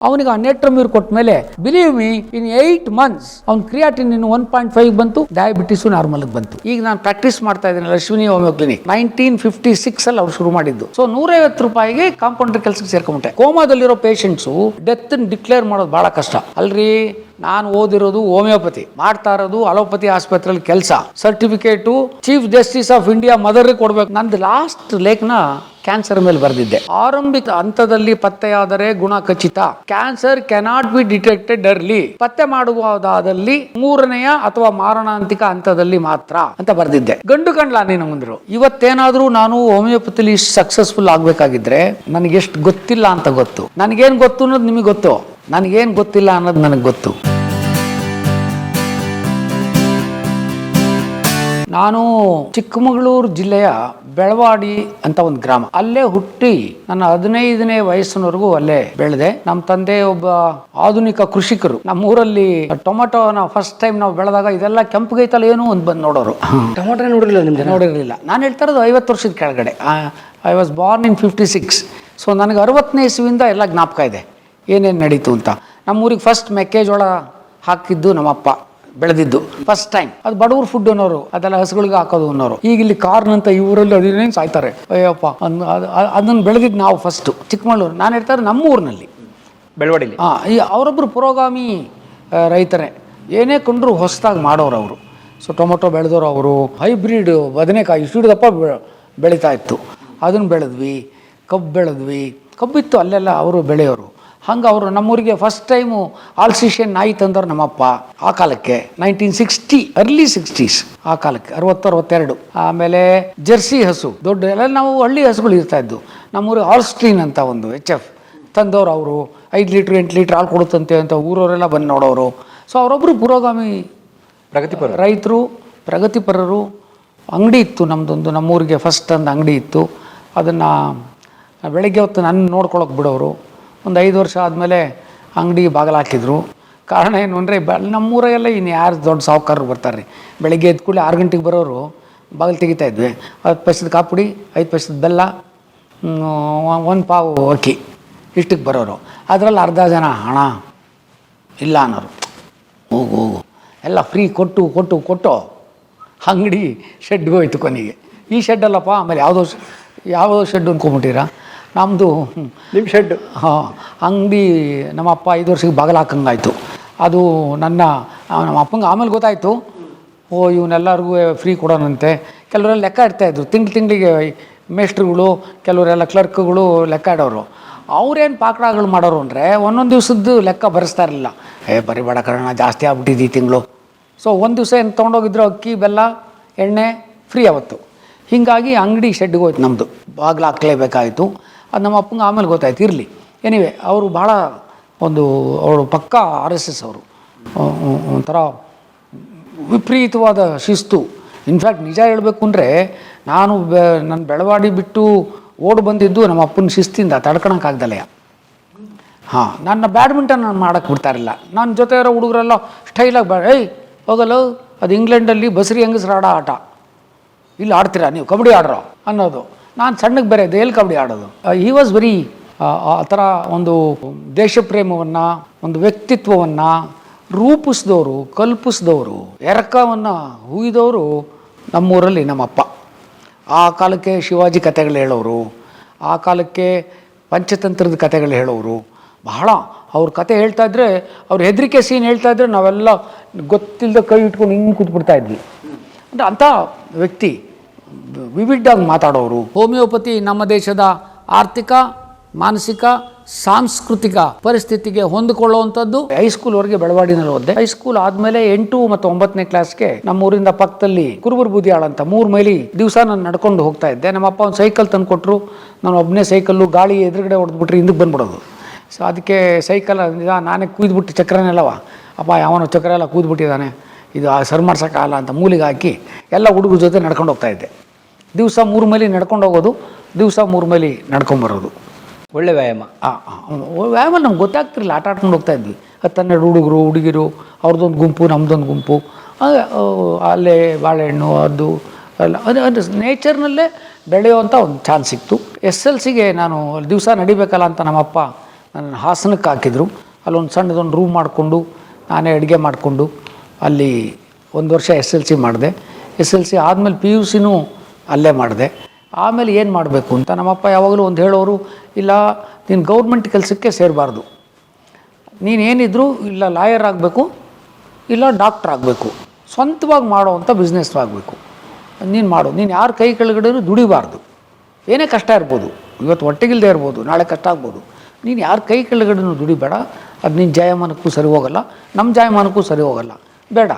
ಅವನಿಗೆ ನೆಟ್ರಮ್ಯೂರ್ ಕೊಟ್ಟ ಮೇಲೆ ಬಿಲೀವ್ ಮಿ ಇನ್ 8 months ಅವ್ನ ಕ್ರಿಯಾಟಿನ್ ಇನ್ನು 1.5 ಬಂತು, ಡಯಾಬಿಟಿಸ್ ನಾರ್ಮಲ್ ಬಂತು. ಈಗ ನಾನು ಪ್ರಾಕ್ಟೀಸ್ ಮಾಡ್ತಾ ಇದ್ದೀನಿ ಅಶ್ವಿನಿ ಹೋಮಿಯೋ ಕ್ಲಿನಿಕ್. 1956 ಅಲ್ಲಿ ಅವ್ರು ಶುರು ಮಾಡಿದ್ದು. ಸೊ 150 ರೂಪಾಯಿಗೆ ಕಾಂಪೌಂಡರ್ ಕೆಲಸಕ್ಕೆ ಸೇರ್ಕೊಂಬಿಟ್ಟೆ. ಕೋಮಾದಲ್ಲಿರೋ ಪೇಷಂಟ್ಸು ಡೆತ್ ಡಿಕ್ಲೇರ್ ಮಾಡೋದು ಬಹಳ ಕಷ್ಟ ಅಲ್ರಿ. ನಾನು ಓದಿರೋದು ಹೋಮಿಯೋಪತಿ, ಮಾಡ್ತಾ ಇರೋದು ಅಲೋಪತಿ ಆಸ್ಪತ್ರೆಯಲ್ಲಿ ಕೆಲಸ. Certificate chief justice of India ಮದರ್ಗೆ ಕೊಡ್ಬೇಕು. ನಂದು ಲಾಸ್ಟ್ ಲೇಖನ ಕ್ಯಾನ್ಸರ್ ಮೇಲೆ ಬರೆದಿದ್ದೆ. ಆರಂಭಿಕ ಹಂತದಲ್ಲಿ ಪತ್ತೆಯಾದರೆ ಗುಣ ಖಚಿತ. Cancer cannot be detected early. ಪತ್ತೆ ಮಾಡುವುದಾದಲ್ಲಿ 3ನೇ ಅಥವಾ ಮಾರಣಾಂತಿಕ ಹಂತದಲ್ಲಿ ಮಾತ್ರ ಅಂತ ಬರೆದಿದ್ದೆ. ಗಂಡು ಕಂಡ್ಲಾ ನೀನು ಮುಂದ್ರು. ಇವತ್ತೇನಾದ್ರೂ ನಾನು ಹೋಮಿಯೋಪತಿಲಿ ಸಕ್ಸಸ್ಫುಲ್ ಆಗ್ಬೇಕಾಗಿದ್ರೆ ನನಗೆ ಎಷ್ಟು ಗೊತ್ತಿಲ್ಲ ಅಂತ ಗೊತ್ತು. ನನಗೇನು ಗೊತ್ತು ಅನ್ನೋದು ನಿಮಗೆ ಗೊತ್ತು, ನನಗೇನು ಗೊತ್ತಿಲ್ಲ ಅನ್ನೋದು ನನಗೆ ಗೊತ್ತು. ನಾನು ಚಿಕ್ಕಮಗಳೂರು ಜಿಲ್ಲೆಯ ಬೆಳವಾಡಿ ಅಂತ ಒಂದು ಗ್ರಾಮ, ಅಲ್ಲೇ ಹುಟ್ಟಿ ನನ್ನ 15ನೇ ವಯಸ್ಸಿನವರೆಗೂ ಅಲ್ಲೇ ಬೆಳೆದೆ. ನಮ್ಮ ತಂದೆ ಒಬ್ಬ ಆಧುನಿಕ ಕೃಷಿಕರು. ನಮ್ಮೂರಲ್ಲಿ ಟೊಮೆಟೋನ ಫಸ್ಟ್ ಟೈಮ್ ನಾವು ಬೆಳೆದಾಗ ಇದೆಲ್ಲ ಕೆಂಪುಗೈತಲ್ಲ ಏನು ಅಂತ ಬಂದು ನೋಡೋರು. ಟೊಮೆಟೊ ನೋಡಿರಲಿಲ್ಲ. ನಾನು ಹೇಳ್ತಾ ಇರೋದು 50 ವರ್ಷದ ಕೆಳಗಡೆ. I was born in 56. So ನನಗೆ 60ನೇ ಇಸ್ವಿಯಿಂದ ಎಲ್ಲ ಜ್ಞಾಪಕ ಇದೆ ಏನೇನು ನಡೀತು ಅಂತ. ನಮ್ಮೂರಿಗೆ ಫಸ್ಟ್ ಮೆಕ್ಕೆಜೋಳ ಹಾಕಿದ್ದು ನಮ್ಮಪ್ಪ, ಬೆಳೆದಿದ್ದು ಫಸ್ಟ್ ಟೈಮ್. ಅದು ಬಡವ್ರ ಫುಡ್ ಅನ್ನೋರು, ಅದೆಲ್ಲ ಹಸುಗಳಿಗೆ ಹಾಕೋದು ಅನ್ನೋರು. ಈಗ ಇಲ್ಲಿ ಕಾರ್ನ್ ಅಂತ ಈ ಊರಲ್ಲಿ ಅದೇನೇನು ಸಾಯ್ತಾರೆ, ಅಯ್ಯಪ್ಪ. ಅದನ್ನು ಬೆಳೆದಿದ್ದು ನಾವು ಫಸ್ಟು ಚಿಕ್ಕಮಗಳೂರು. ನಾನು ಹೇಳ್ತಾರೆ ನಮ್ಮ ಊರಿನಲ್ಲಿ ಬೆಳವಾಡಿಲಿ. ಈ ಅವರೊಬ್ಬರು ಪುರೋಗಾಮಿ ರೈತರೇ, ಏನೇ ಕೊಂಡ್ರು ಹೊಸದಾಗಿ ಮಾಡೋರು ಅವರು. ಸೊ ಟೊಮೊಟೊ ಬೆಳೆದವರು ಅವರು. ಹೈಬ್ರಿಡ್ ಬದನೆಕಾಯಿ ಇಷ್ಟಿಡದಪ್ಪ ಬೆಳೀತಾ ಇತ್ತು, ಅದನ್ನು ಬೆಳೆದ್ವಿ. ಕಬ್ಬು ಬೆಳೆದ್ವಿ, ಕಬ್ಬಿತ್ತು ಅಲ್ಲೆಲ್ಲ ಅವರು ಬೆಳೆಯೋರು. ಹಂಗೆ ಅವರು ನಮ್ಮೂರಿಗೆ ಫಸ್ಟ್ ಟೈಮು ಆಲ್ಸಿಷಿಯನ್ ನಾಯಿ ತಂದವ್ರು ನಮ್ಮಪ್ಪ. ಆ ಕಾಲಕ್ಕೆ 1960 ಅರ್ಲಿ 60s ಆ ಕಾಲಕ್ಕೆ 60-62. ಆಮೇಲೆ ಜರ್ಸಿ ಹಸು ದೊಡ್ಡ ಎಲ್ಲ ನಾವು ಹಳ್ಳಿ ಹಸುಗಳು ಇರ್ತಾ ಇದ್ದು. ನಮ್ಮೂರಿಗೆ ಹಾಲ್ಸ್ಟೀನ್ ಅಂತ ಒಂದು HF ತಂದವರು ಅವರು. 5 ಲೀಟ್ರ್ 8 ಲೀಟ್ರ್ ಹಾಲು ಕೊಡುತ್ತಂತೆ ಅಂತ ಊರವರೆಲ್ಲ ಬಂದು ನೋಡೋರು. ಸೊ ಅವರೊಬ್ಬರು ಪುರೋಗಾಮಿ ಪ್ರಗತಿಪರ ರೈತರು, ಪ್ರಗತಿಪರರು. ಅಂಗಡಿ ಇತ್ತು ನಮ್ಮದೊಂದು, ನಮ್ಮೂರಿಗೆ ಫಸ್ಟ್ ಒಂದು ಅಂಗಡಿ ಇತ್ತು. ಅದನ್ನು ಬೆಳಗ್ಗೆ ಹೊತ್ತು ನನ್ನ ನೋಡ್ಕೊಳಕ್ಕೆ ಬಿಡೋರು. ಒಂದು 5 ವರ್ಷ ಆದಮೇಲೆ ಅಂಗಡಿ ಬಾಗಿಲು ಹಾಕಿದ್ರು. ಕಾರಣ ಏನು ಅಂದರೆ ನಮ್ಮೂರೆಲ್ಲ ಇನ್ನು ಯಾರು ದೊಡ್ಡ ಸಾಹುಕಾರರು ಬರ್ತಾರೆ. ಬೆಳಗ್ಗೆ ಎದ್ದು ಕೂಡಲೇ 6 ಗಂಟೆಗೆ ಬರೋರು, ಬಾಗಿಲು ತೆಗಿತಾ ಇದ್ವಿ. 10 ಪೈಸದ ಕಾಪುಡಿ, 5 ಪೈಸದ ಬೆಲ್ಲ, 1 ಪಾವು ಅಕ್ಕಿ, ಇಷ್ಟಕ್ಕೆ ಬರೋರು. ಅದರಲ್ಲಿ ಅರ್ಧ ಜನ ಹಣ ಇಲ್ಲ ಅನ್ನೋರು. ಹೋಗು ಎಲ್ಲ ಫ್ರೀ ಕೊಟ್ಟು ಅಂಗಡಿ ಶೆಡ್ಗೆ ಹೋಯ್ತು ಕೊನೆಗೆ. ಈ ಶೆಡ್ಡಲ್ಲಪ್ಪ, ಆಮೇಲೆ ಯಾವುದೋ ಶೆಡ್ ಅಂದ್ಕೊಂಬಿಟ್ಟಿರಾ, ನಮ್ಮದು ನಿಮ್ಮ ಶೆಡ್. ಅಂಗಡಿ ನಮ್ಮಪ್ಪ 5 ವರ್ಷಕ್ಕೆ ಬಾಗಿಲು ಹಾಕಂಗಾಯ್ತು. ಅದು ನಮ್ಮ ಅಪ್ಪಂಗೆ ಆಮೇಲೆ ಗೊತ್ತಾಯಿತು, ಇವನ್ನೆಲ್ಲರಿಗೂ ಫ್ರೀ ಕೊಡೋಣಂತೆ. ಕೆಲವರೆಲ್ಲ ಲೆಕ್ಕ ಇಡ್ತಾಯಿದ್ರು, ತಿಂಗಳಿಗೆ ಮೇಸ್ಟ್ರುಗಳು, ಕೆಲವರೆಲ್ಲ ಕ್ಲರ್ಕ್ಗಳು ಲೆಕ್ಕ ಇಡೋರು. ಅವ್ರೇನು ಪಾಕಡಗಳು ಮಾಡೋರು ಅಂದರೆ ಒಂದೊಂದು ದಿವಸದ್ದು ಲೆಕ್ಕ ಬರೆಸ್ತಾ ಇರಲಿಲ್ಲ. ಬರಿಬೇಡ ಕಾರಣ ಜಾಸ್ತಿ ಆಗ್ಬಿಟ್ಟಿದ್ದು ಈ ತಿಂಗಳು. ಸೊ ಒಂದು ದಿವಸ ಏನು ತೊಗೊಂಡೋಗಿದ್ರು ಅಕ್ಕಿ, ಬೆಲ್ಲ, ಎಣ್ಣೆ ಫ್ರೀ ಅವತ್ತು. ಹೀಗಾಗಿ ಅಂಗಡಿ ಶೆಡ್ಗೆ ಹೋಯ್ತು ನಮ್ಮದು, ಬಾಗಿಲು ಹಾಕ್ಲೇಬೇಕಾಯಿತು. ಅದು ನಮ್ಮ ಅಪ್ಪಂಗೆ ಆಮೇಲೆ ಗೊತ್ತಾಯ್ತು. ಇರಲಿ, ಎನಿವೆ ಅವರು ಭಾಳ ಅವರು ಪಕ್ಕಾ RSS ಅವರು. ಒಂಥರ ವಿಪರೀತವಾದ ಶಿಸ್ತು. ಇನ್ಫ್ಯಾಕ್ಟ್ ನಿಜ ಹೇಳಬೇಕು ಅಂದರೆ ನನ್ನ ಬೆಳವಾಡಿ ಬಿಟ್ಟು ಓಡಿ ಬಂದಿದ್ದು ನಮ್ಮ ಅಪ್ಪನ ಶಿಸ್ತಿಂದ ತಡ್ಕೊಳಕ್ಕಾಗ್ದಲ್ಲ. ನನ್ನ ಬ್ಯಾಡ್ಮಿಂಟನ್ ನಾನು ಮಾಡೋಕ್ಕೆ ಬಿಡ್ತಾರಿಲ್ಲ. ನನ್ನ ಜೊತೆ ಇರೋ ಹುಡುಗರೆಲ್ಲ ಸ್ಟೈಲಾಗಿ ಹೋಗಲ್ಲ, ಅದು ಇಂಗ್ಲೆಂಡಲ್ಲಿ ಬಸರಿ ಹೆಂಗಸ್ರು ಆಡೋ ಆಟ, ಇಲ್ಲಿ ಆಡ್ತೀರಾ ನೀವು, ಕಬಡ್ಡಿ ಆಡ್ರೋ ಅನ್ನೋದು. ನಾನು ಸಣ್ಣಗೆ ಬೇರೆ ಎಲ್ಲಿ ಕಬಡ್ಡಿ ಆಡೋದು. ಹಿ ವಾಸ್ ವೆರಿ ಆ ಥರ ಒಂದು ದೇಶಪ್ರೇಮವನ್ನು, ಒಂದು ವ್ಯಕ್ತಿತ್ವವನ್ನು ರೂಪಿಸಿದವರು, ಕಲ್ಪಿಸಿದವರು, ಎರಕವನ್ನು ಹುಯ್ದವರು ನಮ್ಮೂರಲ್ಲಿ ನಮ್ಮಪ್ಪ. ಆ ಕಾಲಕ್ಕೆ ಶಿವಾಜಿ ಕಥೆಗಳು ಹೇಳೋರು, ಆ ಕಾಲಕ್ಕೆ ಪಂಚತಂತ್ರದ ಕಥೆಗಳು ಹೇಳೋರು. ಬಹಳ ಅವ್ರ ಕತೆ ಹೇಳ್ತಾಯಿದ್ರೆ, ಅವ್ರ ಹೆದರಿಕೆ ಸೀನ್ ಹೇಳ್ತಾಯಿದ್ರೆ ನಾವೆಲ್ಲ ಗೊತ್ತಿಲ್ಲದ ಕೈ ಇಟ್ಕೊಂಡು ಹಿಂಗೆ ಕೂತ್ಬಿಡ್ತಾಯಿದ್ವಿ. ಅಂದರೆ ಅಂಥ ವ್ಯಕ್ತಿ, ವಿವಿಡ್ಡಾಗಿ ಮಾತಾಡೋರು. ಹೋಮಿಯೋಪತಿ ನಮ್ಮ ದೇಶದ ಆರ್ಥಿಕ, ಮಾನಸಿಕ, ಸಾಂಸ್ಕೃತಿಕ ಪರಿಸ್ಥಿತಿಗೆ ಹೊಂದಿಕೊಳ್ಳುವಂಥದ್ದು. ಹೈಸ್ಕೂಲ್ವರೆಗೆ ಬೆಳವಾಡಿನಲ್ಲಿ ಓದಿದೆ. ಹೈಸ್ಕೂಲ್ ಆದಮೇಲೆ 8 ಮತ್ತು 9ನೇ ಕ್ಲಾಸ್ಗೆ ನಮ್ಮೂರಿಂದ ಪಕ್ಕದಲ್ಲಿ ಕುರುಬರು ಬೂದಿಯಾಳ ಅಂತ 3 ಮೈಲಿ ದಿವಸ ನಾನು ನಡ್ಕೊಂಡು ಹೋಗ್ತಾ ಇದ್ದೆ. ನಮ್ಮಪ್ಪ ಒಂದು ಸೈಕಲ್ ತಂದು ಕೊಟ್ಟರು. ನಾನು ಒಬ್ಬನೇ ಸೈಕಲ್ಲು, ಗಾಳಿ ಎದುರುಗಡೆ ಹೊಡೆದ್ಬಿಟ್ರೆ ಹಿಂದಕ್ಕೆ ಬಂದ್ಬಿಡೋದು. ಸೊ ಅದಕ್ಕೆ ಸೈಕಲ್ ನಾನೇ ಕೂದ್ಬಿಟ್ಟು ಚಕ್ರನೆಲ್ಲವ, ಅಪ್ಪ ಯಾವನೋ ಚಕ್ರ ಎಲ್ಲ ಕೂದ್ಬಿಟ್ಟಿದ್ದಾನೆ, ಇದು ಸರ್ ಮಾಡ್ಸೋಕ್ಕಾಗಲ್ಲ ಅಂತ ಮೂಲಿಗೆ ಹಾಕಿ ಎಲ್ಲ ಹುಡುಗರ ಜೊತೆ ನಡ್ಕೊಂಡು ಹೋಗ್ತಾಯಿದ್ದೆ. ದಿವಸ 3 ಮೈಲಿ ನಡ್ಕೊಂಡು ಹೋಗೋದು, ದಿವಸ 3 ಮೈಲಿ ನಡ್ಕೊಂಬರೋದು. ಒಳ್ಳೆ ವ್ಯಾಯಾಮ. ವ್ಯಾಯಾಮ ನಮ್ಗೆ ಗೊತ್ತಾಗ್ತಿರಲಿಲ್ಲ. ಆಟ ಆಡ್ಕೊಂಡು ಹೋಗ್ತಾಯಿದ್ವಿ. 10-12 ಹುಡುಗರು ಹುಡುಗಿರು, ಅವ್ರದ್ದೊಂದು ಗುಂಪು, ನಮ್ಮದೊಂದು ಗುಂಪು. ಅಲ್ಲೇ ಬಾಳೆಹಣ್ಣು ಅದು ಎಲ್ಲ ಅದು ನೇಚರ್ನಲ್ಲೇ ಬೆಳೆಯುವಂಥ ಒಂದು ಚಾನ್ಸ್ ಸಿಕ್ತು. SLCಗೆ ನಾನು ದಿವಸ ನಡಿಬೇಕಲ್ಲ ಅಂತ ನಮ್ಮಪ್ಪ ನನ್ನ ಹಾಸನಕ್ಕೆ ಹಾಕಿದರು. ಅಲ್ಲೊಂದು ಸಣ್ಣದೊಂದು ರೂಮ್ ಮಾಡಿಕೊಂಡು ನಾನೇ ಅಡುಗೆ ಮಾಡಿಕೊಂಡು ಅಲ್ಲಿ 1 ವರ್ಷ SLC ಮಾಡಿದೆ. SLC ಆದಮೇಲೆ PUCನೂ ಅಲ್ಲೇ ಮಾಡಿದೆ. ಆಮೇಲೆ ಏನು ಮಾಡಬೇಕು ಅಂತ ನಮ್ಮಪ್ಪ ಯಾವಾಗಲೂ ಒಂದು ಹೇಳೋರು, ಇಲ್ಲ ನೀನು ಗೌರ್ಮೆಂಟ್ ಕೆಲಸಕ್ಕೆ ಸೇರಬಾರ್ದು, ನೀನೇನಿದ್ರು ಇಲ್ಲ ಲಾಯರ್ ಆಗಬೇಕು ಇಲ್ಲ ಡಾಕ್ಟ್ರ್ ಆಗಬೇಕು, ಸ್ವಂತವಾಗಿ ಮಾಡೋ ಅಂಥ ಬಿಸ್ನೆಸ್ ಆಗಬೇಕು, ನೀನು ಮಾಡು, ನೀನು ಯಾರ ಕೈ ಕೆಳಗಡೆನೂ ದುಡಿಬಾರ್ದು. ಏನೇ ಕಷ್ಟ ಇರ್ಬೋದು, ಇವತ್ತು ಹೊಟ್ಟೆಗಿಲ್ಲದೆ ಇರ್ಬೋದು, ನಾಳೆ ಕಷ್ಟ ಆಗ್ಬೋದು, ನೀನು ಯಾರ ಕೈ ಕೆಳಗಡೆನೂ ದುಡಿಬೇಡ, ಅದು ನಿನ್ನ ಜಾಯಮಾನಕ್ಕೂ ಸರಿ ಹೋಗಲ್ಲ, ನಮ್ಮ ಜಾಯಮಾನಕ್ಕೂ ಸರಿ ಹೋಗಲ್ಲ, ಬೇಡ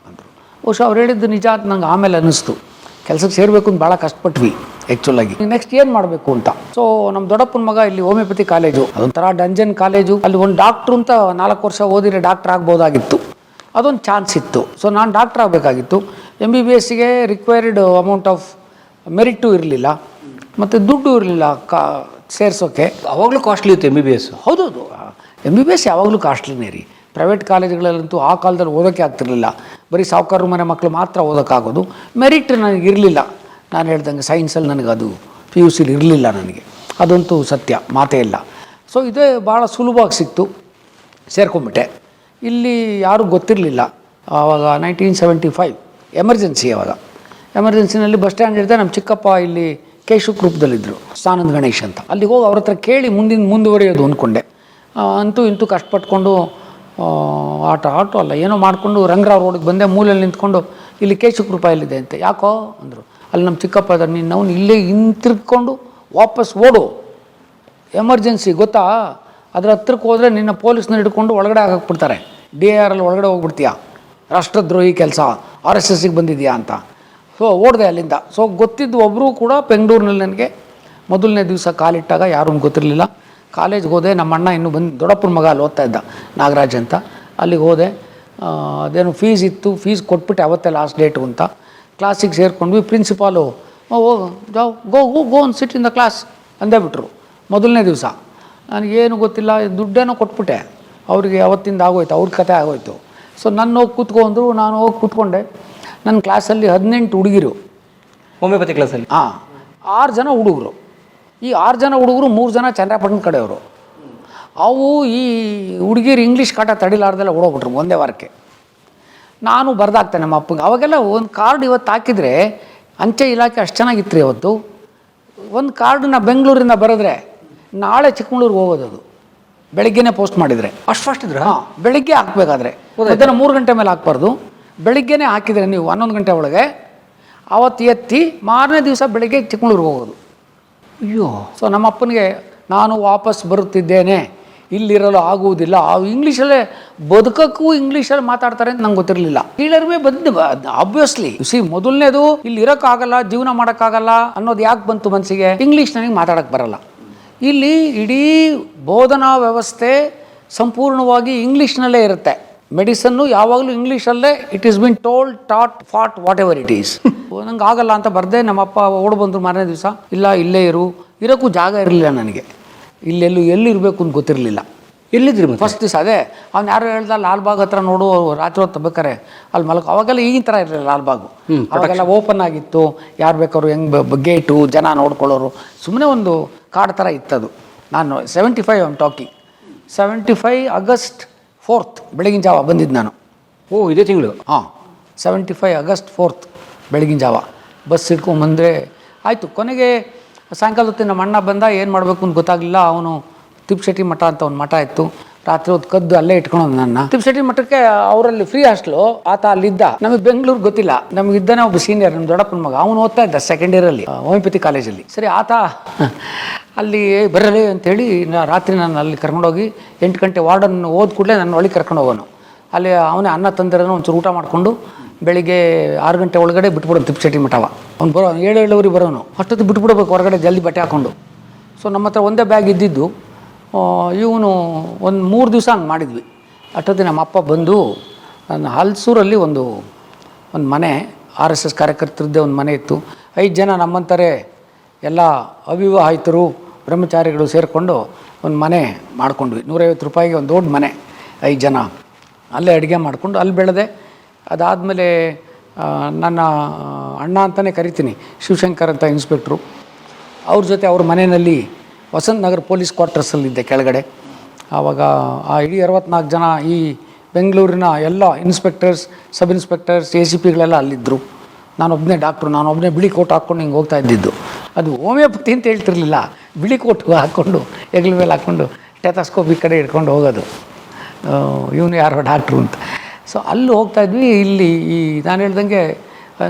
ಅಂದರು. ಬಹುಶಃ ಅವ್ರು ಹೇಳಿದ್ದು ನಿಜ ಅಂತ ನಂಗೆ ಆಮೇಲೆ ಅನ್ನಿಸ್ತು. ಕೆಲಸಕ್ಕೆ ಸೇರಬೇಕು ಅಂತ ಭಾಳ ಕಷ್ಟಪಟ್ವಿ ಆ್ಯಕ್ಚುಲಾಗಿ. ನೆಕ್ಸ್ಟ್ ಏನು ಮಾಡಬೇಕು ಅಂತ. ಸೊ ನಮ್ಮ ದೊಡ್ಡಪ್ಪನ ಮಗ ಇಲ್ಲಿ ಹೋಮಿಯೋಪತಿ ಕಾಲೇಜು, ಅದೊಂಥರ ಡಂಜನ್ ಕಾಲೇಜು, ಅಲ್ಲಿ ಒಂದು ಡಾಕ್ಟ್ರು ಅಂತ 4 ವರ್ಷ ಓದಿದ್ರೆ ಡಾಕ್ಟ್ರ್ ಆಗ್ಬೋದಾಗಿತ್ತು, ಅದೊಂದು ಚಾನ್ಸ್ ಇತ್ತು. ಸೊ ನಾನು ಡಾಕ್ಟ್ರ್ ಆಗಬೇಕಾಗಿತ್ತು. MBBSಗೆ ರಿಕ್ವೈರ್ಡ್ ಅಮೌಂಟ್ ಆಫ್ ಮೆರಿಟು ಇರಲಿಲ್ಲ ಮತ್ತು ದುಡ್ಡು ಇರಲಿಲ್ಲ ಸೇರಿಸೋಕ್ಕೆ. ಅವಾಗಲೂ ಕಾಸ್ಟ್ಲಿ ಇತ್ತು MBBS. ಹೌದೌದು, MBBS ಯಾವಾಗಲೂ ಕಾಸ್ಟ್ಲಿನೇ ರೀ. ಪ್ರೈವೇಟ್ ಕಾಲೇಜುಗಳಲ್ಲಂತೂ ಆ ಕಾಲದಲ್ಲಿ ಓದೋಕ್ಕೆ ಆಗ್ತಿರಲಿಲ್ಲ, ಬರೀ ಸಾವುಕಾರ ಮನೆ ಮಕ್ಕಳು ಮಾತ್ರ ಓದೋಕ್ಕಾಗೋದು. ಮೆರಿಟ್ ನನಗಿರಲಿಲ್ಲ, ನಾನು ಹೇಳ್ದಂಗೆ ಸೈನ್ಸಲ್ಲಿ ನನಗೆ ಅದು PUCಲಿ ಇರಲಿಲ್ಲ ನನಗೆ, ಅದಂತೂ ಸತ್ಯ, ಮಾತೇ ಇಲ್ಲ. ಸೊ ಇದೇ ಭಾಳ ಸುಲಭವಾಗಿ ಸಿಕ್ತು, ಸೇರ್ಕೊಂಬಿಟ್ಟೆ. ಇಲ್ಲಿ ಯಾರೂ ಗೊತ್ತಿರಲಿಲ್ಲ ಆವಾಗ. 1975 ಎಮರ್ಜೆನ್ಸಿ. ಆವಾಗ ಎಮರ್ಜೆನ್ಸಿನಲ್ಲಿ ಬಸ್ ಸ್ಟ್ಯಾಂಡ್ ಇರುತ್ತೆ. ನಮ್ಮ ಚಿಕ್ಕಪ್ಪ ಇಲ್ಲಿ ಕೇಶವ ಗ್ರೂಪ್ದಲ್ಲಿದ್ದರು, ಸ್ನಾನದ ಗಣೇಶ್ ಅಂತ. ಅಲ್ಲಿಗೆ ಹೋಗಿ ಅವ್ರ ಹತ್ರ ಕೇಳಿ ಮುಂದುವರಿಯೋದು ಅಂದ್ಕೊಂಡೆ. ಅಂತೂ ಇಂತೂ ಕಷ್ಟಪಟ್ಕೊಂಡು ಆಟೋ ಅಲ್ಲ ಏನೋ ಮಾಡಿಕೊಂಡು ರಂಗರಾವ್ ರೋಡಿಗೆ ಬಂದೆ. ಮೂಲೆಯಲ್ಲಿ ನಿಂತ್ಕೊಂಡು ಇಲ್ಲಿ ಕೇಶವ ಕೃಪ ಎಲ್ಲಿದೆ ಅಂತ. ಯಾಕೋ ಅಂದರು. ಅಲ್ಲಿ ನಮ್ಮ ಚಿಕ್ಕಪ್ಪ ಇದ್ದಾರೆ, ನೀನು ನಾವು ಇಲ್ಲೇ ಹಿಂತಿರ್ಕೊಂಡು ವಾಪಸ್ ಓಡು, ಎಮರ್ಜೆನ್ಸಿ ಗೊತ್ತಾ, ಅದ್ರ ಹತ್ರಕ್ಕೆ ಹೋದರೆ ನಿನ್ನ ಪೊಲೀಸ್ನ ಹಿಡ್ಕೊಂಡು ಒಳಗಡೆ ಹಾಕಿಬಿಡ್ತಾರೆ, DIR ಒಳಗಡೆ ಹೋಗ್ಬಿಡ್ತೀಯಾ, ರಾಷ್ಟ್ರದ್ರೋಹಿ ಕೆಲಸ, RSSಗೆ ಬಂದಿದೆಯಾ ಅಂತ. ಸೊ ಓಡಿದೆ ಅಲ್ಲಿಂದ. ಸೊ ಗೊತ್ತಿದ್ದು ಒಬ್ಬರು ಕೂಡ ಬೆಂಗಳೂರಿನಲ್ಲಿ ನನಗೆ ಮೊದಲನೇ ದಿವಸ ಕಾಲಿಟ್ಟಾಗ ಯಾರೂ ಗೊತ್ತಿರಲಿಲ್ಲ. ಕಾಲೇಜ್ಗೆ ಹೋದೆ. ನಮ್ಮ ಅಣ್ಣ ಇನ್ನೂ ದೊಡ್ಡಪ್ಪನ ಮಗ ಅಲ್ಲಿ ಓದ್ತಾ ಇದ್ದ, ನಾಗರಾಜ್ ಅಂತ. ಅಲ್ಲಿಗೆ ಹೋದೆ. ಅದೇನು ಫೀಸ್ ಇತ್ತು, ಫೀಸ್ ಕೊಟ್ಬಿಟ್ಟೆ, ಅವತ್ತೇ ಲಾಸ್ಟ್ ಡೇಟು ಅಂತ. ಕ್ಲಾಸಿಗೆ ಸೇರಿಕೊಂಡ್ವಿ. Principal go on sit in the class ಅಂದೇ ಬಿಟ್ರು ಮೊದಲನೇ ದಿವಸ. ನನಗೇನು ಗೊತ್ತಿಲ್ಲ, ದುಡ್ಡೇನೋ ಕೊಟ್ಬಿಟ್ಟೆ ಅವರಿಗೆ. ಅವತ್ತಿಂದ ಆಗೋಯ್ತು, ಅವ್ರ ಕತೆ ಆಗೋಯ್ತು. ಸೊ ನನ್ನ ಹೋಗಿ ಕೂತ್ಕೊಂಡ್ರು, ನಾನು ಹೋಗಿ ಕೂತ್ಕೊಂಡೆ. ನನ್ನ ಕ್ಲಾಸಲ್ಲಿ 18 ಹುಡುಗಿರು, ಹೋಮಿಯೋಪತಿ ಕ್ಲಾಸಲ್ಲಿ. 6 ಜನ ಹುಡುಗರು. ಈ 6 ಜನ ಹುಡುಗರು 3 ಜನ ಚಂದ್ರಪಟ್ಟಣ ಕಡೆಯವರು. ಅವು ಈ ಹುಡುಗಿರು ಇಂಗ್ಲೀಷ್ ಕಾಟ ತಡಿಲಾರ್ದೆಲ್ಲ ಓಡೋಗ್ಬಿಟ್ರು ಒಂದೇ ವಾರಕ್ಕೆ. ನಾನು ಬರ್ದಾಗ್ತೇನೆ ನಮ್ಮ ಅಪ್ಪಗೆ. ಅವಾಗೆಲ್ಲ ಒಂದು ಕಾರ್ಡ್ ಇವತ್ತು ಹಾಕಿದರೆ, ಅಂಚೆ ಇಲಾಖೆ ಅಷ್ಟು ಚೆನ್ನಾಗಿತ್ತು ರೀ ಅವತ್ತು. ಒಂದು ಕಾರ್ಡನ್ನ ಬೆಂಗಳೂರಿಂದ ಬರೆದ್ರೆ ನಾಳೆ ಚಿಕ್ಕಮಗಳೂರಿಗೆ ಹೋಗೋದು, ಅದು ಬೆಳಗ್ಗೆನೇ ಪೋಸ್ಟ್ ಮಾಡಿದರೆ. ಅಷ್ಟು ಫಾಸ್ಟ್ ಇದ್ರೆ? ಹಾಂ, ಬೆಳಗ್ಗೆ ಹಾಕಬೇಕಾದ್ರೆ ಮಧ್ಯಾಹ್ನ 3 ಗಂಟೆ ಮೇಲೆ ಹಾಕ್ಬಾರ್ದು, ಬೆಳಗ್ಗೆನೇ ಹಾಕಿದರೆ ನೀವು 11 ಗಂಟೆ ಒಳಗೆ ಅವತ್ತು ಎತ್ತಿ ಮಾರನೇ ದಿವಸ ಬೆಳಗ್ಗೆ ಚಿಕ್ಕಮಗಳೂರಿಗೆ ಹೋಗೋದು. ಅಯ್ಯೋ. ಸೊ ನಮ್ಮ ಅಪ್ಪನಿಗೆ ನಾನು ವಾಪಸ್ ಬರುತ್ತಿದ್ದೇನೆ, ಇಲ್ಲಿರಲು ಆಗುವುದಿಲ್ಲ, ಇಂಗ್ಲೀಷಲ್ಲೇ ಬದುಕಕ್ಕೂ ಇಂಗ್ಲೀಷಲ್ಲಿ ಮಾತಾಡ್ತಾರೆ ಅಂತ ನಂಗೆ ಗೊತ್ತಿರಲಿಲ್ಲ. ಕೀಳರಿಮೆ ಬಂದು ಆಬ್ವಿಯಸ್ಲಿ. ಮೊದಲನೇದು ಇಲ್ಲಿ ಇರೋಕ್ಕಾಗಲ್ಲ, ಜೀವನ ಮಾಡೋಕ್ಕಾಗಲ್ಲ ಅನ್ನೋದು ಯಾಕೆ ಬಂತು ಮನಸ್ಸಿಗೆ? ಇಂಗ್ಲೀಷ್ ನನಗೆ ಮಾತಾಡೋಕ್ಕೆ ಬರಲ್ಲ. ಇಲ್ಲಿ ಇಡೀ ಬೋಧನಾ ವ್ಯವಸ್ಥೆ ಸಂಪೂರ್ಣವಾಗಿ ಇಂಗ್ಲೀಷ್ನಲ್ಲೇ ಇರುತ್ತೆ. ಮೆಡಿಸನ್ನು ಯಾವಾಗಲೂ ಇಂಗ್ಲೀಷಲ್ಲೇ. It is been told, taught, fought, whatever it is. ನಂಗೆ ಆಗಲ್ಲ ಅಂತ ಬರ್ದೆ. ನಮ್ಮಪ್ಪ ಓಡ್ ಬಂದರು ಮಾರನೇ ದಿವಸ. ಇಲ್ಲ ಇಲ್ಲೇ ಇರೋಕ್ಕೂ ಜಾಗ ಇರಲಿಲ್ಲ ನನಗೆ. ಎಲ್ಲಿರಬೇಕು ಅಂತ ಗೊತ್ತಿರಲಿಲ್ಲ. ಎಲ್ಲಿದ್ರಿ ಫಸ್ಟ್ ದಿವಸ? ಅದೇ ಅವ್ನು ಯಾರು ಹೇಳ್ದ, ಲಾಲ್ಬಾಗ್ ಹತ್ರ ನೋಡು, ರಾತ್ರಿ ಹೊತ್ತು ಬೇಕಾರೆ ಅಲ್ಲಿ ಮಲಕ. ಅವಾಗೆಲ್ಲ ಈಗಿನ ಥರ ಇರಲಿಲ್ಲ ಲಾಲ್ಬಾಗು. ಅವಾಗೆಲ್ಲ ಓಪನ್ ಆಗಿತ್ತು, ಯಾರು ಬೇಕಾದ್ರು ಹೆಂಗೆ ಗೇಟು, ಜನ ನೋಡ್ಕೊಳ್ಳೋರು. ಸುಮ್ಮನೆ ಒಂದು ಕಾಡು ಥರ ಇತ್ತದು. ನಾನು 75 ಐಮ್ ಟಾಕಿಂಗ್ 75 ಆಗಸ್ಟ್ 4th ಬೆಳಗಿನ ಜಾವ ಬಂದಿದ್ದು ನಾನು. ಓ, ಇದೇ ತಿಂಗಳು? ಹಾಂ, 75 ಆಗಸ್ಟ್ 4th ಬೆಳಗಿನ ಜಾವ ಬಸ್ ಹಿಡ್ಕೊಂಬಂದರೆ ಆಯಿತು. ಕೊನೆಗೆ ಸಾಯಂಕಾಲ ಹೊತ್ತು ನಮ್ಮ ಅಣ್ಣ ಬಂದ. ಏನು ಮಾಡಬೇಕು ಅಂತ ಗೊತ್ತಾಗಲಿಲ್ಲ. ಅವನು ತಿಪ್ಪಶೆಟ್ಟಿ ಮಠ ಅಂತ ಒಂದು ಮಠ ಇತ್ತು, ರಾತ್ರಿ ಹೊತ್ತು ಕದ್ದು ಅಲ್ಲೇ ಇಟ್ಕೊಳೋದು ನನ್ನ. ತಿಪ್ಪಶೆಟ್ಟಿ ಮಠಕ್ಕೆ ಅವರಲ್ಲಿ ಫ್ರೀ ಹಾಸ್ಟ್ಲು. ಆತ ಅಲ್ಲಿದ್ದ. ನಮಗೆ ಬೆಂಗಳೂರು ಗೊತ್ತಿಲ್ಲ. ನಮಗಿದ್ದಾನೆ ಒಬ್ಬ ಸೀನಿಯರ್, ನಮ್ಮ ದೊಡ್ಡಪ್ಪನ ಮಗ. ಅವನು ಓದ್ತಾ ಇದ್ದ 2nd ಇಯರಲ್ಲಿ ಹೋಮಿಯೋಪತಿ ಕಾಲೇಜಲ್ಲಿ. ಸರಿ, ಆತ ಅಲ್ಲಿ ಬರಲಿ ಅಂಥೇಳಿ ರಾತ್ರಿ ನಾನು ಅಲ್ಲಿ ಕರ್ಕೊಂಡೋಗಿ 8 ಗಂಟೆ ವಾರ್ಡನ್ ಓದ್ ಕೂಡಲೇ ನನ್ನ ಒಳಗೆ ಕರ್ಕೊಂಡು ಹೋಗೋನು. ಅಲ್ಲಿ ಅವನೇ ಅನ್ನ ತಂದಿರೋನು, ಒಂಚೂರು ಊಟ ಮಾಡಿಕೊಂಡು ಬೆಳಿಗ್ಗೆ 6 ಗಂಟೆ ಒಳಗಡೆ ಬಿಟ್ಬಿಡೋನು ತಿಪ್ಪಶೆಟ್ಟಿ ಮಠವ. ಅವ್ನು 7 ಬರೋನು. ಅಷ್ಟೊತ್ತು ಬಿಟ್ಬಿಡ್ಬೇಕು ಹೊರಗಡೆ ಜಲ್ದಿ ಬಟ್ಟೆ ಹಾಕ್ಕೊಂಡು. ಸೊ ನಮ್ಮ ಹತ್ರ ಒಂದೇ ಬ್ಯಾಗ್ ಇದ್ದಿದ್ದು. ಇವನು ಒಂದು 3 ದಿವಸ ಹಂಗೆ ಮಾಡಿದ್ವಿ. ಅಷ್ಟೊತ್ತಿಗೆ ನಮ್ಮ ಅಪ್ಪ ಬಂದು, ನನ್ನ ಹಲ್ಸೂರಲ್ಲಿ ಒಂದು ಮನೆ, RSS ಕಾರ್ಯಕರ್ತರದ್ದೇ ಒಂದು ಮನೆ ಇತ್ತು. 5 ಜನ ನಮ್ಮಂತಾರೆ ಎಲ್ಲ ಅವಿವಾಹಿತರು, ಬ್ರಹ್ಮಚಾರಿಗಳು ಸೇರಿಕೊಂಡು ಒಂದು ಮನೆ ಮಾಡ್ಕೊಂಡ್ವಿ. 150 ರೂಪಾಯಿಗೆ ಒಂದು ದೊಡ್ಡ ಮನೆ, 5 ಜನ. ಅಲ್ಲೇ ಅಡುಗೆ ಮಾಡಿಕೊಂಡು ಅಲ್ಲಿ ಬೆಳೆದೆ. ಅದಾದಮೇಲೆ ನನ್ನ ಅಣ್ಣ ಅಂತಲೇ ಕರಿತೀನಿ, ಶಿವಶಂಕರ್ ಅಂತ ಇನ್ಸ್ಪೆಕ್ಟ್ರು, ಅವ್ರ ಜೊತೆ ಅವ್ರ ಮನೆಯಲ್ಲಿ ವಸಂತ ನಗರ ಪೊಲೀಸ್ ಕ್ವಾರ್ಟರ್ಸಲ್ಲಿದ್ದೆ ಕೆಳಗಡೆ. ಆವಾಗ ಆ ಇಡೀ 64 ಜನ ಈ ಬೆಂಗಳೂರಿನ ಎಲ್ಲ ಇನ್ಸ್ಪೆಕ್ಟರ್ಸ್, ಸಬ್ ಇನ್ಸ್ಪೆಕ್ಟರ್ಸ್, ACPಗಳೆಲ್ಲ ಅಲ್ಲಿದ್ದರು. ನಾನೊಬ್ಬನೇ ಡಾಕ್ಟ್ರು, ನಾನೊಬ್ಬನೇ ಬಿಳಿ ಕೋಟ್ ಹಾಕ್ಕೊಂಡು ಹಿಂಗೆ ಹೋಗ್ತಾ ಇದ್ದಿದ್ದು. ಅದು ಹೋಮಿಯೋಪತಿ ಅಂತ ಹೇಳ್ತಿರ್ಲಿಲ್ಲ, ಬಿಳಿ ಕೋಟ್ ಹಾಕ್ಕೊಂಡು ಹೆಗ್ಲ ಮೇಲೆ ಹಾಕ್ಕೊಂಡು ಟೆಥಸ್ಕೋಪ್ ಈ ಕಡೆ ಹಿಡ್ಕೊಂಡು ಹೋಗೋದು, ಇವನು ಯಾರೋ ಡಾಕ್ಟ್ರು ಅಂತ. ಸೊ ಅಲ್ಲಿ ಹೋಗ್ತಾಯಿದ್ವಿ. ಇಲ್ಲಿ ಈ ನಾನು ಹೇಳ್ದಂಗೆ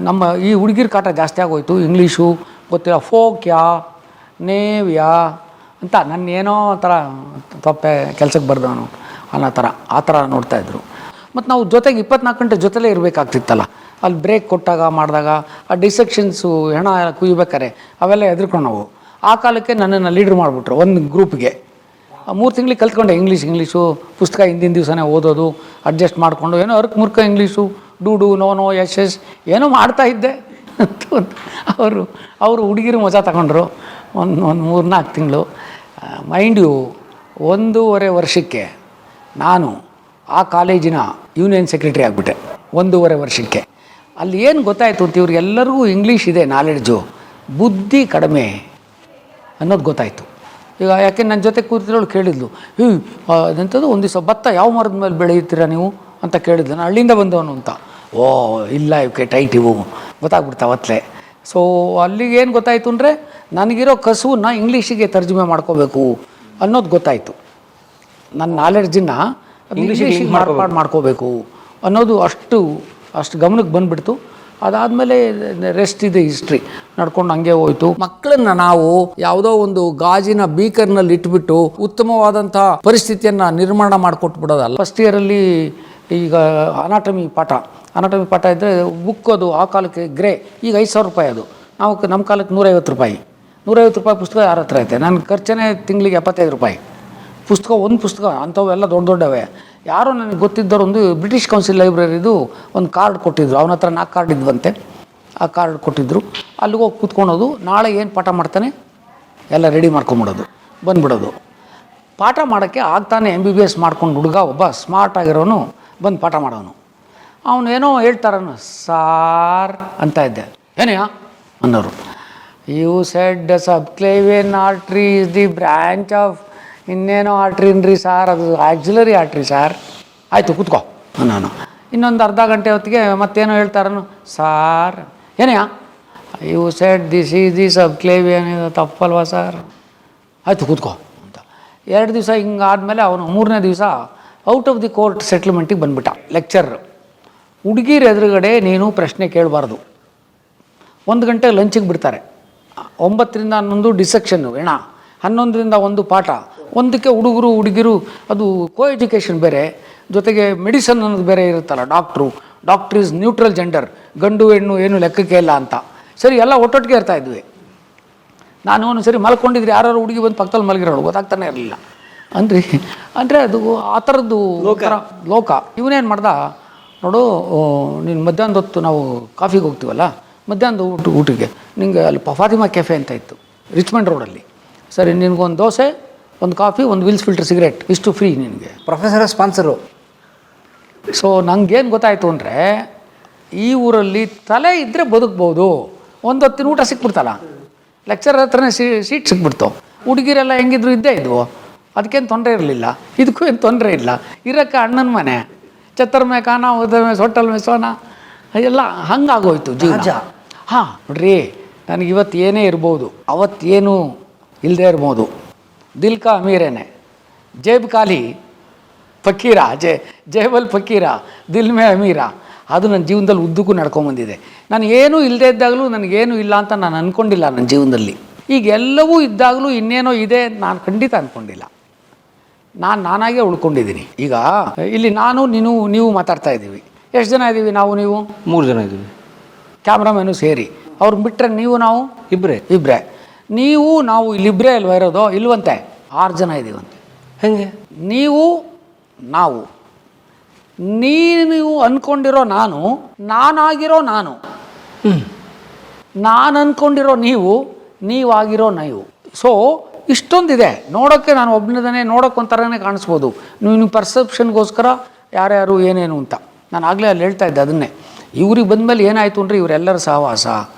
ನಮ್ಮ ಈ ಹುಡುಗಿರ ಕಾಟ ಜಾಸ್ತಿ ಆಗೋಯ್ತು. ಇಂಗ್ಲೀಷು ಗೊತ್ತಿಲ್ಲ, ಫೋಕ್ಯಾ, ನೇವ್ಯಾ ಅಂತ ನನ್ನ ಏನೋ ಥರ ತಪ್ಪೆ ಕೆಲಸಕ್ಕೆ ಬರ್ದವನು ಅನ್ನೋ ಥರ ಆ ಥರ ನೋಡ್ತಾಯಿದ್ರು. ಮತ್ತು ನಾವು ಜೊತೆಗೆ 24 ಗಂಟೆ ಜೊತೆಲೇ ಇರಬೇಕಾಗ್ತಿತ್ತಲ್ಲ. ಅಲ್ಲಿ ಬ್ರೇಕ್ ಕೊಟ್ಟಾಗ ಮಾಡಿದಾಗ ಆ ಡಿಸೆಕ್ಷನ್ಸು ಹೆಣ ಕುಯ್ಬೇಕಾರೆ ಅವೆಲ್ಲ ಎದುರ್ಕೊಂಡು ನಾವು. ಆ ಕಾಲಕ್ಕೆ ನನ್ನನ್ನು ಲೀಡ್ರ್ ಮಾಡಿಬಿಟ್ರು ಒಂದು ಗ್ರೂಪ್ಗೆ. 3 ತಿಂಗಳಿಗೆ ಕಲ್ತ್ಕೊಂಡೆ ಇಂಗ್ಲೀಷು ಪುಸ್ತಕ ಹಿಂದಿನ ದಿವಸನೇ ಓದೋದು, ಅಡ್ಜಸ್ಟ್ ಮಾಡಿಕೊಂಡು ಏನೋ ಮುರ್ಕ ಇಂಗ್ಲೀಷು ಡೂ ನೋ ಎಸ್ ಏನೋ ಮಾಡ್ತಾಯಿದ್ದೆ. ಅವರು ಹುಡುಗಿರು ಮಜಾ ತಗೊಂಡ್ರು. ಒಂದು 3-4 ತಿಂಗಳು. ಮೈಂಡ್ ಯು 1.5 ವರ್ಷಕ್ಕೆ ನಾನು ಆ ಕಾಲೇಜಿನ ಯೂನಿಯನ್ ಸೆಕ್ರೆಟರಿ ಆಗಿಬಿಟ್ಟೆ. 1.5 ವರ್ಷಕ್ಕೆ. ಅಲ್ಲಿ ಏನು ಗೊತ್ತಾಯಿತು ಅಂತ, ಇವ್ರಿಗೆಲ್ಲರಿಗೂ ಇಂಗ್ಲೀಷ್ ಇದೆ ನಾಲೆಡ್ಜು, ಬುದ್ಧಿ ಕಡಿಮೆ ಅನ್ನೋದು ಗೊತ್ತಾಯಿತು. ಈಗ ಯಾಕೆ ನನ್ನ ಜೊತೆ ಕೂತಿರೋಳು ಕೇಳಿದ್ಲು, ಅದಂಥದ್ದು ಒಂದು ದಿವಸ ಭತ್ತ ಯಾವ ಮರದ ಮೇಲೆ ಬೆಳೆಯುತ್ತೀರಾ ನೀವು ಅಂತ ಕೇಳಿದ್ಲು. ನಾನು ಹಳ್ಳಿಯಿಂದ ಬಂದವನು ಅಂತ. ಓ ಇಲ್ಲ ಇವಕ್ಕೆ ಟೈಟ್ ಇವು ಗೊತ್ತಾಗ್ಬಿಡ್ತಾವತ್ತಲೇ. ಸೊ ಅಲ್ಲಿಗೆ ಏನು ಗೊತ್ತಾಯಿತು ಅಂದರೆ, ನನಗಿರೋ ಕಸುವನ್ನ ಇಂಗ್ಲೀಷಿಗೆ ತರ್ಜುಮೆ ಮಾಡ್ಕೋಬೇಕು ಅನ್ನೋದು ಗೊತ್ತಾಯಿತು. ನನ್ನ ನಾಲೆಡ್ಜನ್ನು ಇಂಗ್ಲೀಷಿಗೆ ಮಾಡ್ಕೋಬೇಕು ಅನ್ನೋದು ಅಷ್ಟು ಗಮನಕ್ಕೆ ಬಂದುಬಿಡ್ತು. ಅದಾದಮೇಲೆ ರೆಸ್ಟ್ ಇದೆ ಹಿಸ್ಟ್ರಿ, ನಡ್ಕೊಂಡು ಹಂಗೆ ಹೋಯ್ತು. ಮಕ್ಕಳನ್ನ ನಾವು ಯಾವುದೋ ಒಂದು ಗಾಜಿನ ಬೀಕರ್ನಲ್ಲಿ ಇಟ್ಬಿಟ್ಟು ಉತ್ತಮವಾದಂಥ ಪರಿಸ್ಥಿತಿಯನ್ನು ನಿರ್ಮಾಣ ಮಾಡಿಕೊಟ್ಬಿಡೋದಲ್ಲ. ಫಸ್ಟ್ ಇಯರಲ್ಲಿ ಈಗ ಅನಾಟಮಿ ಪಾಠ ಇದ್ದರೆ ಬುಕ್ ಅದು ಆ ಕಾಲಕ್ಕೆ ಗ್ರೇ, ಈಗ 5,000 ರೂಪಾಯಿ ಅದು. ನಮ್ಮ ಕಾಲಕ್ಕೆ 150 ರೂಪಾಯಿ. 150 ರೂಪಾಯಿ ಪುಸ್ತಕ ಯಾರ ಹತ್ರ ಐತೆ? ನನ್ನ ಖರ್ಚನೇ ತಿಂಗಳಿಗೆ 75 ರೂಪಾಯಿ ಪುಸ್ತಕ, ಒಂದು ಪುಸ್ತಕ. ಅಂಥವೆಲ್ಲ ದೊಡ್ಡವೇ. ಯಾರೋ ನನಗೆ ಗೊತ್ತಿದ್ದವರು ಒಂದು ಬ್ರಿಟಿಷ್ ಕೌನ್ಸಿಲ್ ಲೈಬ್ರರಿದು ಒಂದು ಕಾರ್ಡ್ ಕೊಟ್ಟಿದ್ರು. ಅವನ ಹತ್ರ 4 ಕಾರ್ಡ್ ಇದ್ವಂತೆ. ಆ ಕಾರ್ಡ್ ಕೊಟ್ಟಿದ್ದರು. ಅಲ್ಲಿಗೆ ಹೋಗಿ ಕೂತ್ಕೊಳೋದು, ನಾಳೆ ಏನು ಪಾಠ ಮಾಡ್ತಾನೆ ಎಲ್ಲ ರೆಡಿ ಮಾಡ್ಕೊಂಬಿಡೋದು, ಬಂದುಬಿಡೋದು. ಪಾಠ ಮಾಡೋಕ್ಕೆ ಆಗ್ತಾನೆ MBBS ಮಾಡ್ಕೊಂಡು ಹುಡುಗ ಒಬ್ಬ ಸ್ಮಾರ್ಟ್ ಆಗಿರೋನು ಬಂದು ಪಾಠ ಮಾಡೋನು. ಅವನು ಏನೋ ಹೇಳ್ತಾರನು, ಸಾರ್ ಅಂತ ಇದ್ದೆ. ಏನೆಯಾ ಅನ್ನೋರು. You said subclavian artery is the branch of ಇನ್ನೇನೋ ಆರ್ಟ್ರಿನ್ರಿ ಸಾರ್, ಅದು ಆಕ್ಸಿಲರಿ ಆರ್ಟ್ರಿ ಸಾರ್. ಆಯಿತು ಕೂತ್ಕೋ ನಾನು. ಇನ್ನೊಂದು ಅರ್ಧ ಗಂಟೆ ಹೊತ್ತಿಗೆ ಮತ್ತೇನೋ ಹೇಳ್ತಾರನು, ಸಾರ್ ಏನೆಯಾ you said this is the subclavian, ಇದು ತಪ್ಪಲ್ವಾ ಸಾರ್? ಆಯಿತು ಕೂತ್ಕೋ ಅಂತ. 2 ದಿವಸ ಹಿಂಗಾದಮೇಲೆ ಅವನು 3ನೇ ದಿವಸ ಔಟ್ ಆಫ್ ದಿ ಕೋರ್ಟ್ ಸೆಟ್ಲ್ಮೆಂಟಿಗೆ ಬಂದುಬಿಟ್ಟ ಲೆಕ್ಚರ್. ಹುಡುಗಿರ ಎದುರುಗಡೆ ನೀನು ಪ್ರಶ್ನೆ ಕೇಳಬಾರ್ದು. 1 ಗಂಟೆ ಲಂಚಿಗೆ ಬಿಡ್ತಾರೆ. 9ರಿಂದ 11 ಡಿಸೆಕ್ಷನ್ನು ಹೆಣ, 11ರಿಂದ 1 ಪಾಠ. ಒಂದಕ್ಕೆ ಹುಡುಗಿರು ಅದು ಕೋ ಎಜುಕೇಷನ್ ಬೇರೆ, ಜೊತೆಗೆ ಮೆಡಿಸನ್ ಅನ್ನೋದು ಬೇರೆ ಇರುತ್ತಲ್ಲ. ಡಾಕ್ಟ್ರ್ ಈಸ್ ನ್ಯೂಟ್ರಲ್ ಜೆಂಡರ್, ಗಂಡು ಹೆಣ್ಣು ಏನು ಲೆಕ್ಕಕ್ಕೆ ಇಲ್ಲ ಅಂತ. ಸರಿ ಎಲ್ಲ ಒಟ್ಟೊಟ್ಟಿಗೆ ಇರ್ತಾಯಿದ್ವಿ. ನಾನು ಒಂದು ಸರಿ ಮಲ್ಕೊಂಡಿದ್ರೆ ಯಾರು ಹುಡುಗಿ ಬಂದು ಪಕ್ಕದಲ್ಲಿ ಮಲಗಿರೋಳು ಗೊತ್ತಾಗ್ತಾನೆ ಇರಲಿಲ್ಲ ಅಂದರೆ ಅದು ಆ ಥರದ್ದು ಲೋಕ. ಇವನೇನು ಮಾಡ್ದ ನೋಡು, ನೀನು ಮಧ್ಯಾಹ್ನದ ಹೊತ್ತು ನಾವು ಕಾಫಿಗೆ ಹೋಗ್ತೀವಲ್ಲ, ಮಧ್ಯಾಹ್ನದ ಊಟಕ್ಕೆ ನಿಂಗೆ ಅಲ್ಲಿ ಫಾತಿಮಾ ಕೆಫೆ ಅಂತ ಇತ್ತು ರಿಚ್ಮಂಡ್ ರೋಡಲ್ಲಿ. ಸರಿ, ನಿನಗೊಂದು ದೋಸೆ, ಒಂದು ಕಾಫಿ, ಒಂದು ವಿಲ್ಸ್ ಫಿಲ್ಟರ್ ಸಿಗರೇಟ್, ಇಷ್ಟು ಫ್ರೀ ನಿನಗೆ. Professor sponsor. ಸೊ ನನಗೇನು ಗೊತ್ತಾಯಿತು ಅಂದರೆ, ಈ ಊರಲ್ಲಿ ತಲೆ ಇದ್ದರೆ ಬದುಕ್ಬೋದು. 1 ಹೊತ್ತಿನ ಊಟ ಸಿಕ್ಬಿಡ್ತಲ್ಲ, ಲೆಕ್ಚರರ್ ಹತ್ರನೇ ಸೀಟ್ ಸಿಕ್ಬಿಡ್ತು. ಹುಡುಗಿರೆಲ್ಲ ಹೆಂಗಿದ್ರು ಇದ್ದೇ ಇದ್ವು, ಅದಕ್ಕೇನು ತೊಂದರೆ ಇರಲಿಲ್ಲ. ಇದಕ್ಕೂ ಏನು ತೊಂದರೆ ಇಲ್ಲ. ಇರೋಕ್ಕೆ ಅಣ್ಣನ ಮನೆ, ಛತ್ರ ಮೇ ಖಾನ, ಉದರ್ ಮೇ ಸೊಟ್ಟಲ್ ಮೇ ಸೋನ, ಎಲ್ಲ ಹಂಗಾಗೋಯ್ತು ಜೀವನ. ಹಾಂ ನೋಡ್ರಿ, ನನಗಿವತ್ತು ಏನೇ ಇರ್ಬೋದು, ಅವತ್ತೇನು ಇಲ್ಲದೆ ಇರ್ಬೋದು. ದಿಲ್ ಕಾ ಅಮೀರೇನೆ, ಜೇಬ್ ಖಾಲಿ ಫಕೀರ, ಜೇಬಲ್ ಫಕೀರ, ದಿಲ್ ಮೇ ಅಮೀರ. ಅದು ನನ್ನ ಜೀವನದಲ್ಲಿ ಉದ್ದಕ್ಕೂ ನಡ್ಕೊಂಬಂದಿದೆ. ನಾನು ಏನೂ ಇಲ್ಲದೆ ಇದ್ದಾಗಲೂ ನನಗೇನು ಇಲ್ಲ ಅಂತ ನಾನು ಅಂದ್ಕೊಂಡಿಲ್ಲ ನನ್ನ ಜೀವನದಲ್ಲಿ. ಈಗ ಎಲ್ಲವೂ ಇದ್ದಾಗಲೂ ಇನ್ನೇನೋ ಇದೆ ನಾನು ಖಂಡಿತ ಅಂದ್ಕೊಂಡಿಲ್ಲ. ನಾನಾಗೇ ಉಳ್ಕೊಂಡಿದ್ದೀನಿ. ಈಗ ಇಲ್ಲಿ ನಾನು ನೀವು ಮಾತಾಡ್ತಾ ಇದ್ದೀವಿ. ಎಷ್ಟು ಜನ ಇದ್ದೀವಿ ನಾವು ನೀವು? 3 ಜನ ಇದ್ದೀವಿ, ಕ್ಯಾಮ್ರಾಮನ್ನು ಸೇರಿ. ಅವ್ರಿಗೆ ಬಿಟ್ಟರೆ ನೀವು ನಾವು ಇಬ್ಬರೇ. ನೀವು ನಾವು ಇಲ್ಲಿಬ್ಬರೇ ಅಲ್ವ ಇರೋದು? ಇಲ್ವಂತೆ 6 ಜನ ಇದ್ದೀವಂತೆ. ಹೇಗೆ? ನೀವು ನಾವು, ನೀವು ಅಂದ್ಕೊಂಡಿರೋ ನಾನಾಗಿರೋ ನಾನು, ನಾನು ಅಂದ್ಕೊಂಡಿರೋ ನೀವಾಗಿರೋ ನೀವು. ಸೊ ಇಷ್ಟೊಂದಿದೆ ನೋಡೋಕ್ಕೆ. ನಾನು ಒಬ್ಬನದೇ ನೋಡೋಕ್ಕೊಂಥರನೇ ಕಾಣಿಸ್ಬೋದು. ನೀವು ಪರ್ಸೆಪ್ಷನ್ಗೋಸ್ಕರ ಯಾರ್ಯಾರು ಏನೇನು ಅಂತ. ನಾನು ಆಗಲೇ ಅಲ್ಲಿ ಹೇಳ್ತಾ ಇದ್ದೆ ಅದನ್ನೇ. ಇವ್ರಿಗೆ ಬಂದಮೇಲೆ ಏನಾಯಿತು ಅಂದರೆ, ಇವರೆಲ್ಲರ ಸಹವಾಸ.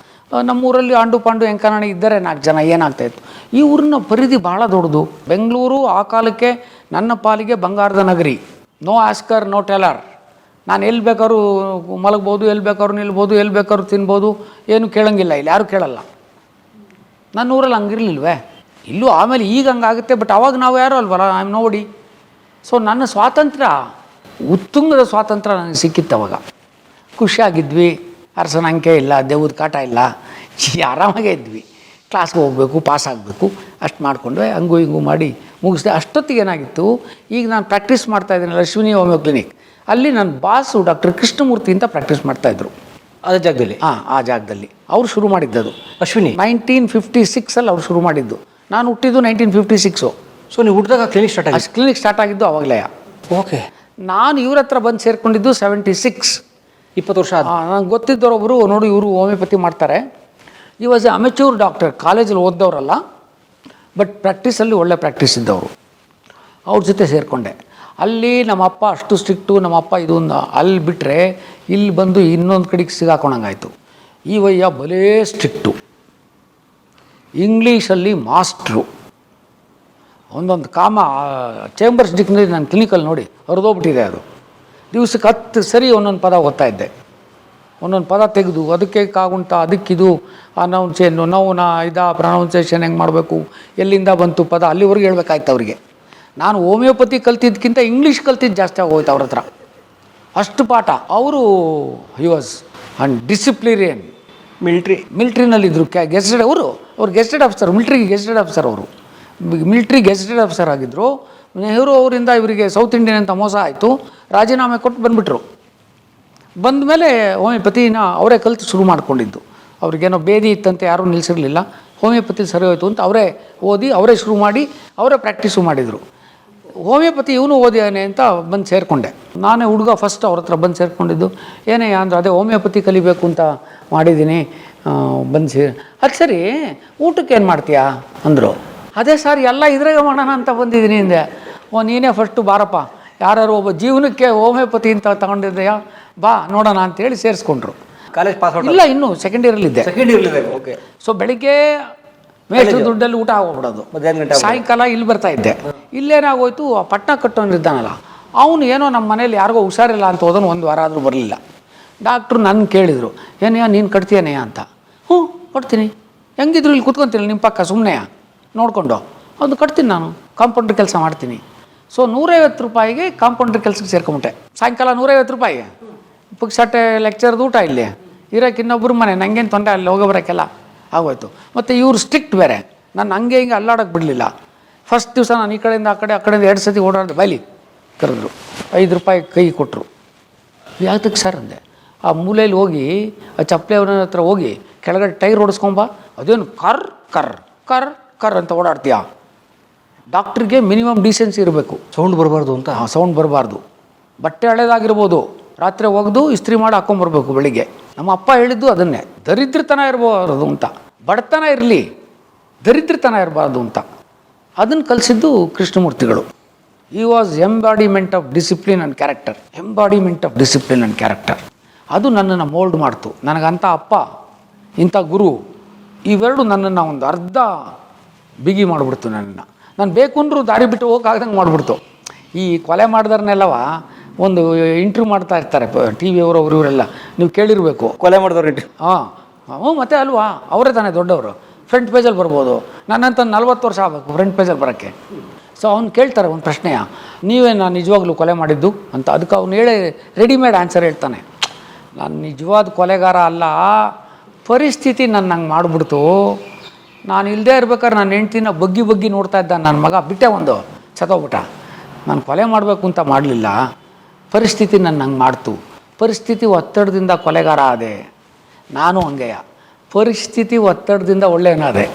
ನಮ್ಮೂರಲ್ಲಿ ಆಂಡು ಪಾಂಡು ಎಂಕನಾಣಿ ಇದ್ದಾರೆ 4 ಜನ. ಏನಾಗ್ತಾಯಿತ್ತು, ಈ ಊರಿನ ಪರಿಧಿ ಭಾಳ ದೊಡ್ಡದು. ಬೆಂಗಳೂರು ಆ ಕಾಲಕ್ಕೆ ನನ್ನ ಪಾಲಿಗೆ ಬಂಗಾರದ ನಗರಿ. No Oscar no teller. ನಾನು ಎಲ್ಲಿ ಬೇಕಾದ್ರೂ ಮಲಗ್ಬೋದು, ಎಲ್ಲಿ ಬೇಕಾದ್ರೂ ನಿಲ್ಬೋದು, ಎಲ್ಲಿ ಬೇಕಾದ್ರೂ ತಿನ್ಬೋದು, ಏನು ಕೇಳೋಂಗಿಲ್ಲ, ಇಲ್ಲಿ ಯಾರೂ ಕೇಳಲ್ಲ. ನನ್ನ ಊರಲ್ಲಿ ಹಂಗಿರ್ಲಿಲ್ವೇ? ಇಲ್ಲೂ ಆಮೇಲೆ ಈಗ ಹಂಗಾಗುತ್ತೆ, ಬಟ್ ಅವಾಗ ನಾವು ಯಾರೂ ಅಲ್ವಲ್ಲ, ಐ ಆಮ್ ನೋಡಿ. ಸೊ ನನ್ನ ಸ್ವಾತಂತ್ರ್ಯ, ಉತ್ತುಂಗದ ಸ್ವಾತಂತ್ರ್ಯ ನನಗೆ ಸಿಕ್ಕಿತ್ತು ಅವಾಗ. ಖುಷಿಯಾಗಿದ್ವಿ, ಅರಸನ ಅಂಕೆ ಇಲ್ಲ, ದೇವ್ದ ಕಾಟ ಇಲ್ಲ, ಆರಾಮಾಗೇ ಇದ್ವಿ. ಕ್ಲಾಸ್ಗೆ ಹೋಗಬೇಕು, ಪಾಸ್ ಆಗಬೇಕು, ಅಷ್ಟು ಮಾಡಿಕೊಂಡ್ರೆ ಹಂಗೂ ಹಿಂಗೂ ಮಾಡಿ ಮುಗಿಸ್ದೆ. ಅಷ್ಟೊತ್ತಿಗೆ ಏನಾಗಿತ್ತು, ಈಗ ನಾನು ಪ್ರಾಕ್ಟೀಸ್ ಮಾಡ್ತಾಯಿದ್ದೀನಲ್ಲ ಅಶ್ವಿನಿ ಹೋಮಿಯೋ ಕ್ಲಿನಿಕ್, ಅಲ್ಲಿ ನನ್ನ ಬಾಸು ಡಾಕ್ಟರ್ ಕೃಷ್ಣಮೂರ್ತಿ ಅಂತ ಪ್ರಾಕ್ಟೀಸ್ ಮಾಡ್ತಾಯಿದ್ರು ಅದೇ ಜಾಗದಲ್ಲಿ. ಆ ಜಾಗದಲ್ಲಿ ಅವ್ರು ಶುರು ಮಾಡಿದ್ದದು. ಅಶ್ವಿನಿ 1956 ಅವ್ರು ಶುರು ಮಾಡಿದ್ದು. ನಾನು ಹುಟ್ಟಿದ್ದು 1956. ಸೊ ನೀವು ಹುಟ್ಟಿದಾಗ ಕ್ಲಿನಿಕ್ ಸ್ಟಾರ್ಟ್ ಆಗಿ? ಕ್ಲಿನಿಕ್ ಸ್ಟಾರ್ಟ್ ಆಗಿದ್ದು ಅವಾಗಲೇ. ಓಕೆ. ನಾನು ಇವ್ರ ಹತ್ರ ಬಂದು ಸೇರಿಕೊಂಡಿದ್ದು 76. 20 ವರ್ಷ ಆದ. ನನಗೆ ಗೊತ್ತಿದ್ದವರೊಬ್ಬರು, ನೋಡಿ ಇವರು ಹೋಮಿಯೋಪತಿ ಮಾಡ್ತಾರೆ, ಈ ವಾಸ್ ಎ ಅಮೆಚೂರ್ ಡಾಕ್ಟರ್, ಕಾಲೇಜಲ್ಲಿ ಓದ್ದವರಲ್ಲ, ಬಟ್ ಪ್ರಾಕ್ಟೀಸಲ್ಲಿ ಒಳ್ಳೆ ಪ್ರಾಕ್ಟೀಸ್ ಇದ್ದವರು. ಅವ್ರ ಜೊತೆ ಸೇರಿಕೊಂಡೆ. ಅಲ್ಲಿ ನಮ್ಮಪ್ಪ ಅಷ್ಟು ಸ್ಟ್ರಿಕ್ಟು, ನಮ್ಮಪ್ಪ ಇದು ಅಲ್ಲಿ ಬಿಟ್ಟರೆ ಇಲ್ಲಿ ಬಂದು ಇನ್ನೊಂದು ಕಡೆಗೆ ಸಿಗಾಕೊಂಡಂಗಾಯಿತು. ಈ ವಯ್ಯ ಬಲೇ ಸ್ಟ್ರಿಕ್ಟು, ಇಂಗ್ಲೀಷಲ್ಲಿ ಮಾಸ್ಟ್ರು. ಒಂದೊಂದು ಚೇಂಬರ್ಸ್ ಡಿಕ್ನರಿ ನನ್ನ ಕ್ಲಿನಿಕಲ್ಲಿ ನೋಡಿ ಹರಿದೋಗ್ಬಿಟ್ಟಿದೆ ಅದು. ದಿವ್ಸಕ್ಕೆ 10 ಸರಿ ಒಂದೊಂದು ಪದ ಓದ್ತಾ ಇದ್ದೆ. ಒಂದೊಂದು ಪದ ತೆಗೆದು ಅದಕ್ಕೆ ಕಾಗುಂಟ, ಅದಕ್ಕಿದು ಅನೌನ್ಸೇನು, ನೌನ ಪ್ರೊನೌನ್ಸೇಷನ್ ಹೆಂಗೆ ಮಾಡಬೇಕು, ಎಲ್ಲಿಂದ ಬಂತು ಪದ, ಅಲ್ಲಿವರೆಗೆ ಹೇಳ್ಬೇಕಾಯ್ತು ಅವ್ರಿಗೆ. ನಾನು ಹೋಮಿಯೋಪತಿ ಕಲ್ತಿದ್ದಕ್ಕಿಂತ ಇಂಗ್ಲೀಷ್ ಕಲ್ತಿದ್ದು ಜಾಸ್ತಿ ಆಗೋಯ್ತು ಅವ್ರ ಹತ್ರ, ಅಷ್ಟು ಪಾಠ. ಅವರು ಹಿ ವಾಸ್ ಅಂಡ್ ಡಿಸಿಪ್ಲಿರಿಯನ್. ಮಿಲ್ಟ್ರಿನಲ್ಲಿದ್ದರು, ಗೆಸ್ಟೆಡ್ ಅವ್ರು ಗೆಸ್ಟೆಡ್ ಆಫೀಸರ್, ಮಿಲ್ಟ್ರಿಗೆ ಗೆಸ್ಟೆಡ್ ಆಫೀಸರ್ ಅವರು, ಮಿಲ್ಟ್ರಿ ಗೆಸ್ಟೆಡ್ ಆಫೀಸರ್ ಆಗಿದ್ದರು. ನೆಹರು ಅವರಿಂದ ಇವರಿಗೆ ಸೌತ್ ಇಂಡಿಯನ್ ಅಂತ ಮೋಸ ಆಯಿತು, ರಾಜೀನಾಮೆ ಕೊಟ್ಟು ಬಂದುಬಿಟ್ರು. ಬಂದ ಮೇಲೆ ಹೋಮಿಯೋಪತಿನ ಅವರೇ ಕಲಿತು ಶುರು ಮಾಡ್ಕೊಂಡಿದ್ದು. ಅವ್ರಿಗೇನೋ ಬೇದಿ ಇತ್ತಂತೆ, ಯಾರೂ ನಿಲ್ಲಿಸಿರಲಿಲ್ಲ, ಹೋಮಿಯೋಪತಿ ಸರಿ ಹೋಯ್ತು ಅಂತ ಅವರೇ ಓದಿ, ಅವರೇ ಶುರು ಮಾಡಿ, ಅವರೇ ಪ್ರಾಕ್ಟೀಸು ಮಾಡಿದರು. ಹೋಮಿಯೋಪತಿ ಇವನು ಓದಿಯಾನೆ ಅಂತ ಬಂದು ಸೇರಿಕೊಂಡೆ. ನಾನೇ ಹುಡುಗ ಫಸ್ಟ್ ಅವ್ರ ಹತ್ರ ಬಂದು ಸೇರಿಕೊಂಡಿದ್ದು. ಏನೇ ಅಂದರೆ ಅದೇ ಹೋಮಿಯೋಪತಿ ಕಲಿಬೇಕು ಅಂತ ಮಾಡಿದ್ದೀನಿ, ಬಂದು ಅದು ಸರಿ ಊಟಕ್ಕೆ ಏನು ಮಾಡ್ತೀಯಾ ಅಂದರು. ಅದೇ ಸರ್ ಎಲ್ಲ ಇದ್ರಾಗ ಮಾಡೋಣ ಅಂತ ಬಂದಿದ್ದೀನಿ ಹಿಂದೆ. ನೀನೇ ಫಸ್ಟು ಬಾರಪ್ಪ, ಯಾರು ಒಬ್ಬ ಜೀವನಕ್ಕೆ ಹೋಮಿಯೋಪತಿ ಅಂತ ತಗೊಂಡಿದ್ದೆಯಾ, ಬಾ ನೋಡೋಣ ಅಂತೇಳಿ ಸೇರಿಸ್ಕೊಂಡ್ರು. ಕಾಲೇಜ್ ಪಾಸ್ ಇಲ್ಲ, ಇನ್ನೂ ಸೆಕೆಂಡ್ ಇಯರಲ್ಲಿದ್ದೆ. ಓಕೆ. ಸೊ ಬೆಳಿಗ್ಗೆ ಮೇಷ್ಟ್ರ ದುಡ್ಡಲ್ಲಿ ಊಟ ಆಗೋಗ್ಬಿಡೋದು, ಸಾಯಂಕಾಲ ಇಲ್ಲಿ ಬರ್ತಾ ಇದ್ದೆ. ಇಲ್ಲೇನಾಗೋಯ್ತು, ಆ ಪಟ್ನ ಕಟ್ಟೋನಿದ್ದಾನಲ್ಲ ಅವನು ಏನೋ ನಮ್ಮ ಮನೇಲಿ ಯಾರಿಗೋ ಹುಷಾರಿಲ್ಲ ಅಂತ ಹೋದನು, 1 ವಾರ ಆದರೂ ಬರಲಿಲ್ಲ. ಡಾಕ್ಟ್ರು ನನ್ನ ಕೇಳಿದರು, ಏನೆಯಾ ನೀನು ಕಟ್ತೀಯನೆಯಾ ಅಂತ. ಹ್ಞೂ ಕಟ್ತೀನಿ, ಹೆಂಗಿದ್ರು ಇಲ್ಲಿ ಕೂತ್ಕೊತೀನಿ ನಿಮ್ಮ ಪಕ್ಕ ಸುಮ್ಮನೆ ನೋಡಿಕೊಂಡು, ಅದು ಕಟ್ತೀನಿ, ನಾನು ಕಾಂಪೌಂಡ್ರ್ ಕೆಲಸ ಮಾಡ್ತೀನಿ. ಸೊ 150 ರೂಪಾಯಿಗೆ ಕಾಂಪೌಂಡ್ರ್ ಕೆಲಸಕ್ಕೆ ಸೇರ್ಕೊಂಬಿಟ್ಟೆ. ಸಾಯಂಕಾಲ 150 ರೂಪಾಯಿಗೆ ಪುಕ್ಸಟ್ಟೆ ಲೆಕ್ಚರ್ದು ಊಟ, ಇಲ್ಲಿ ಇರೋಕ್ಕೆ ಇನ್ನೊಬ್ಬರು ಮನೆ, ನನಗೇನು ತೊಂದರೆ, ಅಲ್ಲಿ ಹೋಗೋ ಬರೋಕ್ಕೆಲ್ಲ ಆಗೋಯ್ತು. ಮತ್ತು ಇವರು ಸ್ಟ್ರಿಕ್ಟ್ ಬೇರೆ, ನಾನು ಹಂಗೆ ಹಿಂಗೆ ಅಲ್ಲಾಡೋಕ್ಕೆ ಬಿಡಲಿಲ್ಲ. ಫಸ್ಟ್ ದಿವಸ ನಾನು ಈ ಕಡೆಯಿಂದ ಆ ಕಡೆಯಿಂದ 2 ಸತಿ ಓಡಾಡಿದೆ. ಬೈಲಿ ಕರೆದ್ರು, 5 ರೂಪಾಯಿ ಕೈ ಕೊಟ್ಟರು. ಯಾತಕ್ಕೆ ಸರ್ ಅಂದೆ. ಆ ಮೂಲೆಯಲ್ಲಿ ಹೋಗಿ ಆ ಚಪ್ಪಲಿ ಅವನ ಹತ್ರ ಹೋಗಿ ಕೆಳಗಡೆ ಟೈರ್ ಓಡಿಸ್ಕೊಂಬ, ಅದೇನು ಕರ್ ಕರ್ ಕರ್ ಕರ್ ಅಂತ ಓಡಾಡ್ತೀಯಾ. ಡಾಕ್ಟ್ರಿಗೆ ಮಿನಿಮಮ್ ಡೀಸೆನ್ಸಿ ಇರಬೇಕು, ಸೌಂಡ್ ಬರಬಾರ್ದು ಅಂತ. ಸೌಂಡ್ ಬರಬಾರ್ದು. ಬಟ್ಟೆ ಹಳೇದಾಗಿರ್ಬೋದು, ರಾತ್ರಿ ಒಗೆದು ಇಸ್ತ್ರಿ ಮಾಡಿ ಹಾಕ್ಕೊಂಬರ್ಬೇಕು ಬೆಳಿಗ್ಗೆ. ನಮ್ಮ ಅಪ್ಪ ಹೇಳಿದ್ದು ಅದನ್ನೇ, ದರಿದ್ರತನ ಇರಬಾರ್ದು ಅಂತ, ಬಡತನ ಇರಲಿ, ದರಿದ್ರತನ ಇರಬಾರ್ದು ಅಂತ. ಅದನ್ನು ಕಲಿಸಿದ್ದು ಕೃಷ್ಣಮೂರ್ತಿಗಳು. ಈ was embodiment of discipline and character. Embodiment of discipline and character ಅದು ನನ್ನನ್ನು ಮೋಲ್ಡ್ ಮಾಡ್ತು. ನನಗಂಥ ಅಪ್ಪ, ಇಂಥ ಗುರು, ಇವೆರಡು ನನ್ನನ್ನು ಒಂದು ಅರ್ಧ ಬಿಗಿ ಮಾಡಿಬಿಡ್ತು. ನಾನು ಬೇಕು ಅಂದರೂ ದಾರಿ ಬಿಟ್ಟು ಹೋಗೋಕ್ಕಾಗ್ದಂಗೆ ಮಾಡಿಬಿಡ್ತು. ಈ ಕೊಲೆ ಮಾಡಿದವ್ರನ್ನೆಲ್ಲವ ಒಂದು ಇಂಟ್ರ್ಯೂ ಮಾಡ್ತಾ ಇರ್ತಾರೆ ಟಿ ವಿಯವರು, ಇವರೆಲ್ಲ ನೀವು ಕೇಳಿರಬೇಕು. ಕೊಲೆ ಮಾಡಿದವ್ರು ಹ್ಞೂ ಮತ್ತೆ ಅಲ್ವಾ, ಅವರೇ ತಾನೇ ದೊಡ್ಡವರು, ಫ್ರಂಟ್ ಪೇಜಲ್ಲಿ ಬರ್ಬೋದು. ನನ್ನಂತ 40 ವರ್ಷ ಆಗಬೇಕು ಫ್ರಂಟ್ ಪೇಜಲ್ಲಿ ಬರೋಕ್ಕೆ. ಸೊ ಅವ್ನು ಕೇಳ್ತಾರೆ ಒಂದು ಪ್ರಶ್ನೆಯ, ನೀವೇ ನಾನು ನಿಜವಾಗ್ಲೂ ಕೊಲೆ ಮಾಡಿದ್ದು ಅಂತ. ಅದಕ್ಕೆ ಅವ್ನು ರೆಡಿಮೇಡ್ ಆನ್ಸರ್ ಹೇಳ್ತಾನೆ, ನಾನು ನಿಜವಾದ ಕೊಲೆಗಾರ ಅಲ್ಲ, ಪರಿಸ್ಥಿತಿ ನನ್ನ ಹಂಗೆ ಮಾಡಿಬಿಡ್ತು. ನಾನು ಇಲ್ಲದೇ ಇರ್ಬೇಕಾದ್ರೆ ನನ್ನ ಹೆಂಡ್ತಿನ ಬಗ್ಗಿ ನೋಡ್ತಾ ಇದ್ದ ನನ್ನ ಮಗ, ಬಿಟ್ಟೆ ಒಂದು ಸತ್ತೋಗ್ಬಿಟ್ಟ. ನಾನು ಕೊಲೆ ಮಾಡಬೇಕು ಅಂತ ಮಾಡಲಿಲ್ಲ, ಪರಿಸ್ಥಿತಿ ನನ್ನ ಹಂಗೆ ಮಾಡ್ತು. ಪರಿಸ್ಥಿತಿ ಒತ್ತಡದಿಂದ ಕೊಲೆಗಾರ ಆದೆ. ನಾನು ಹಂಗೆಯ ಪರಿಸ್ಥಿತಿ ಒತ್ತಡದಿಂದ ಒಳ್ಳೆಯನಾದೆ.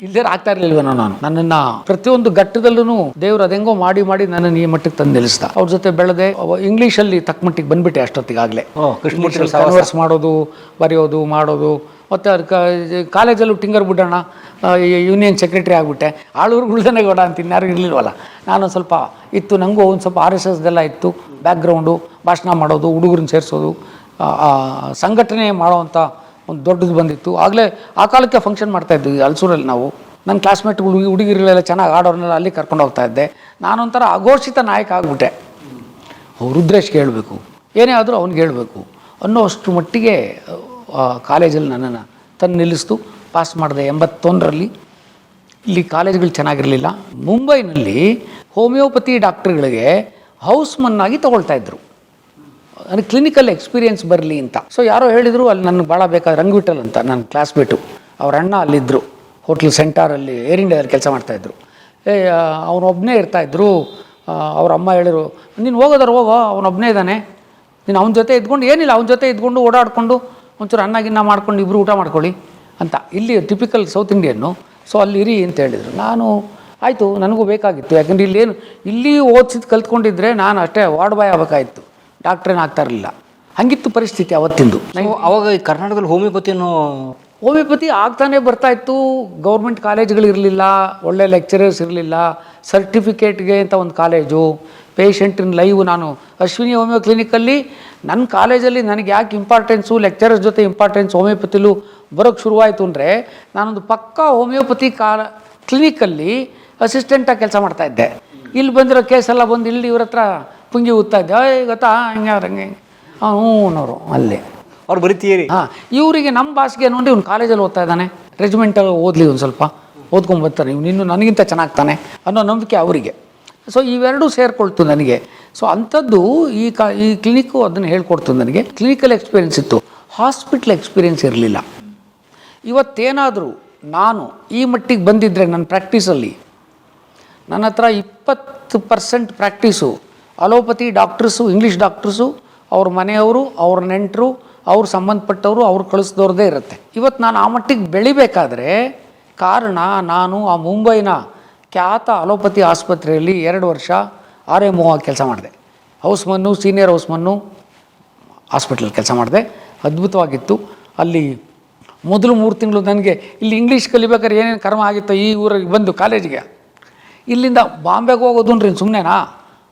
ಇಲ್ಲದೇ ಆಗ್ತಾ ಇರಲಿಲ್ವೇನೋ ನಾನು. ನನ್ನನ್ನು ಪ್ರತಿಯೊಂದು ಘಟ್ಟದಲ್ಲೂ ದೇವ್ರು ಅದೆಂಗೋ ಮಾಡಿ ನನ್ನನ್ನು ಈ ಮಟ್ಟಕ್ಕೆ ತಂದು ನಿಲ್ಲಿಸ್ದ. ಅವ್ರ ಜೊತೆ ಬೆಳೆದೆ. ಇಂಗ್ಲೀಷಲ್ಲಿ ತಕ್ಕ ಮಟ್ಟಿಗೆ ಬಂದುಬಿಟ್ಟೆ ಅಷ್ಟೊತ್ತಿಗಾಗಲೇ. ಕನ್ವರ್ಸ್ ಮಾಡೋದು, ಬರೆಯೋದು, ಮಾಡೋದು. ಮತ್ತು ಕಾಲೇಜಲ್ಲೂ ಟಿಂಗರ್ ಬಿಡೋಣ, ಯೂನಿಯನ್ ಸೆಕ್ರೆಟ್ರಿ ಆಗಿಬಿಟ್ಟೆ. ಆಳೂರು ಗುಳ್ದನೆ ಗೌಡ ಅಂತ ಇನ್ಯಾರು ಇರಲಿಲ್ವಲ್ಲ, ನಾನು ಸ್ವಲ್ಪ ಇತ್ತು. ನನಗೂ ಒಂದು ಸ್ವಲ್ಪ RSSದೆಲ್ಲ ಇತ್ತು ಬ್ಯಾಕ್ಗ್ರೌಂಡು. ಭಾಷಣ ಮಾಡೋದು, ಹುಡುಗರನ್ನ ಸೇರಿಸೋದು, ಸಂಘಟನೆ ಮಾಡೋವಂಥ ಒಂದು ದೊಡ್ಡದು ಬಂದಿತ್ತು. ಆಗಲೇ ಆ ಕಾಲಕ್ಕೆ ಫಂಕ್ಷನ್ ಮಾಡ್ತಾಯಿದ್ವಿ ಹಲಸೂರಲ್ಲಿ ನಾವು. ನನ್ನ ಕ್ಲಾಸ್ಮೇಟ್ಗಳು ಹುಡುಗಿರಲೆಲ್ಲ ಚೆನ್ನಾಗಿ ಆಡೋರ್ನೆಲ್ಲ ಅಲ್ಲಿ ಕರ್ಕೊಂಡು ಹೋಗ್ತಾ ಇದ್ದೆ. ನಾನೊಂಥರ ಅಘೋಷಿತ ನಾಯಕ ಆಗಿಬಿಟ್ಟೆ. ರುದ್ರೇಶ್ಗೆ ಹೇಳಬೇಕು, ಏನೇ ಆದರೂ ಅವ್ನಿಗೆ ಹೇಳಬೇಕು ಅನ್ನೋಷ್ಟು ಮಟ್ಟಿಗೆ ಕಾಲೇಜಲ್ಲಿ ನನ್ನನ್ನು ತಂದು ನಿಲ್ಲಿಸ್ತು. ಪಾಸ್ ಮಾಡಿದೆ 81ರಲ್ಲಿ. ಇಲ್ಲಿ ಕಾಲೇಜ್ಗಳು ಚೆನ್ನಾಗಿರಲಿಲ್ಲ. ಮುಂಬೈನಲ್ಲಿ ಹೋಮಿಯೋಪತಿ ಡಾಕ್ಟ್ರುಗಳಿಗೆ ಹೌಸ್ಮನ್ ಆಗಿ ತೊಗೊಳ್ತಾಯಿದ್ರು, ನನಗೆ ಕ್ಲಿನಿಕಲ್ ಎಕ್ಸ್ಪೀರಿಯೆನ್ಸ್ ಬರಲಿ ಅಂತ. ಸೊ ಯಾರೋ ಹೇಳಿದರು, ಅಲ್ಲಿ ನನಗೆ ಭಾಳ ಬೇಕಾದ ರಂಗವಿಠಲ್ ಅಂತ ನನ್ನ ಕ್ಲಾಸ್ಮೇಟು, ಅವ್ರ ಅಣ್ಣ ಅಲ್ಲಿದ್ದರು, ಹೋಟ್ಲ್ ಸೆಂಟರಲ್ಲಿ ಏರ್ ಇಂಡಿಯಾದಲ್ಲಿ ಕೆಲಸ ಮಾಡ್ತಾಯಿದ್ರು. ಅವನೊಬ್ಬನೇ ಇರ್ತಾಯಿದ್ರು. ಅವ್ರ ಅಮ್ಮ ಹೇಳಿದ್ರು, ನೀನು ಹೋಗೋದಾರು ಹೋಗೋ, ಅವನೊಬ್ಬನೇ ಇದ್ದಾನೆ, ನೀನು ಅವನ ಜೊತೆ ಇದ್ಕೊಂಡು ಏನಿಲ್ಲ, ಅವನ ಜೊತೆ ಇದ್ಕೊಂಡು ಓಡಾಡಿಕೊಂಡು ಒಂಚೂರು ಅನ್ನ ಮಾಡ್ಕೊಂಡು ಇಬ್ಬರು ಊಟ ಮಾಡ್ಕೊಳ್ಳಿ ಅಂತ. ಇಲ್ಲಿ ಟಿಪಿಕಲ್ ಸೌತ್ ಇಂಡಿಯನ್ನು. ಸೊ ಅಲ್ಲಿ ಇರಿ ಅಂತ ಹೇಳಿದರು. ನಾನು ಆಯಿತು, ನನಗೂ ಬೇಕಾಗಿತ್ತು. ಯಾಕಂದರೆ ಇಲ್ಲೇನು ಇಲ್ಲಿ ಓದಿಸಿದ್ದು ಕಲ್ತ್ಕೊಂಡಿದ್ರೆ ನಾನು ಅಷ್ಟೇ ವಾರ್ಡ್ ಬಾಯ್ ಆಗಬೇಕಾಗಿತ್ತು, ಡಾಕ್ಟ್ರೇನು ಆಗ್ತಾ ಇರಲಿಲ್ಲ. ಹಾಗಿತ್ತು ಪರಿಸ್ಥಿತಿ ಅವತ್ತಿಂದು. ಅವಾಗ ಈ ಕರ್ನಾಟಕದಲ್ಲಿ ಹೋಮಿಯೋಪತಿ ಆಗ್ತಾನೆ ಬರ್ತಾಯಿತ್ತು. ಗೌರ್ಮೆಂಟ್ ಕಾಲೇಜ್ಗಳಿರಲಿಲ್ಲ, ಒಳ್ಳೆ ಲೆಕ್ಚರರ್ಸ್ ಇರಲಿಲ್ಲ, ಸರ್ಟಿಫಿಕೇಟ್ಗೆ ಅಂತ ಒಂದು ಕಾಲೇಜು, ಪೇಷಂಟಿನ ಲೈವ್. ನಾನು ಅಶ್ವಿನಿ ಹೋಮಿಯೋ ಕ್ಲಿನಿಕಲ್ಲಿ ನನ್ನ ಕಾಲೇಜಲ್ಲಿ ನನಗೆ ಯಾಕೆ ಇಂಪಾರ್ಟೆನ್ಸು, ಲೆಕ್ಚರರ್ಸ್ ಜೊತೆ ಇಂಪಾರ್ಟೆನ್ಸ್ ಹೋಮಿಯೋಪತಿಲೂ ಬರೋಕ್ಕೆ ಶುರುವಾಯಿತು ಅಂದರೆ, ನಾನೊಂದು ಪಕ್ಕಾ ಹೋಮಿಯೋಪತಿ ಕ್ಲಿನಿಕಲ್ಲಿ ಅಸಿಸ್ಟೆಂಟಾಗಿ ಕೆಲಸ ಮಾಡ್ತಾಯಿದ್ದೆ. ಇಲ್ಲಿ ಬಂದಿರೋ ಕೇಸೆಲ್ಲ ಬಂದು ಇಲ್ಲಿ ಇವ್ರ ಹತ್ರ ಪುಂಗಿ ಊದ್ತಾ ಇದ್ದೆ, ಗೊತ್ತಾ ಹಂಗೆ ಹಂಗೆ ಅನ್ನೋರು ಅಲ್ಲೇ ಅವ್ರು ಬರೀತೀರಿ. ಹಾಂ, ಇವರಿಗೆ ನಮ್ಮ ಭಾಷೆಗೆ ನೋಡಿ ಇವ್ನು ಕಾಲೇಜಲ್ಲಿ ಓದ್ತಾ ಇದ್ದಾನೆ, ರೆಜಿಮೆಂಟಲ್ಲಿ ಓದಲಿ ಒಂದು ಸ್ವಲ್ಪ ಓದ್ಕೊಂಬರ್ತಾನೆ, ಇವ್ನು ಇನ್ನೂ ನನಗಿಂತ ಚೆನ್ನಾಗ್ತಾನೆ ಅನ್ನೋ ನಂಬಿಕೆ ಅವರಿಗೆ. ಸೊ ಇವೆರಡೂ ಸೇರಿಕೊಳ್ತು ನನಗೆ. ಸೊ ಅಂಥದ್ದು ಈ ಕ್ಲಿನಿಕ್ಕು ಅದನ್ನು ಹೇಳ್ಕೊಡ್ತು ನನಗೆ. ಕ್ಲಿನಿಕಲ್ ಎಕ್ಸ್ಪೀರಿಯೆನ್ಸ್ ಇತ್ತು, ಹಾಸ್ಪಿಟ್ಲ್ ಎಕ್ಸ್ಪೀರಿಯೆನ್ಸ್ ಇರಲಿಲ್ಲ. ಇವತ್ತೇನಾದರೂ ನಾನು ಈ ಮಟ್ಟಿಗೆ ಬಂದಿದ್ದರೆ ನನ್ನ ಪ್ರಾಕ್ಟೀಸಲ್ಲಿ, ನನ್ನ ಹತ್ರ 20% practice allopathy doctors, English doctors, ಅವ್ರ ಮನೆಯವರು, ಅವ್ರ ನೆಂಟರು, ಅವ್ರು ಸಂಬಂಧಪಟ್ಟವರು, ಅವ್ರು ಕಳಿಸ್ದವ್ರದ್ದೇ ಇರುತ್ತೆ. ಇವತ್ತು ನಾನು ಆ ಮಟ್ಟಿಗೆ ಬೆಳಿಬೇಕಾದ್ರೆ ಕಾರಣ, ನಾನು ಆ ಮುಂಬೈನ ಖ್ಯಾತ ಅಲೋಪತಿ ಆಸ್ಪತ್ರೆಯಲ್ಲಿ 2 ವರ್ಷ RMO ಆಗಿ ಕೆಲಸ ಮಾಡಿದೆ. ಹೌಸ್ಮನ್ನು, ಸೀನಿಯರ್ ಹೌಸ್ಮನ್ನು ಹಾಸ್ಪಿಟ್ಲಲ್ಲಿ ಕೆಲಸ ಮಾಡಿದೆ. ಅದ್ಭುತವಾಗಿತ್ತು. ಅಲ್ಲಿ ಮೊದಲು 3 ತಿಂಗಳು ನನಗೆ ಇಲ್ಲಿ ಇಂಗ್ಲೀಷ್ ಕಲಿಬೇಕಾದ್ರೆ ಏನೇನು ಕರ್ಮ ಆಗಿತ್ತು ಈ ಊರಿಗೆ ಬಂದು ಕಾಲೇಜಿಗೆ. ಇಲ್ಲಿಂದ ಬಾಂಬೆಗೆ ಹೋಗೋದು ಅಂದ್ರೆ ಸುಮ್ಮನೆನಾ?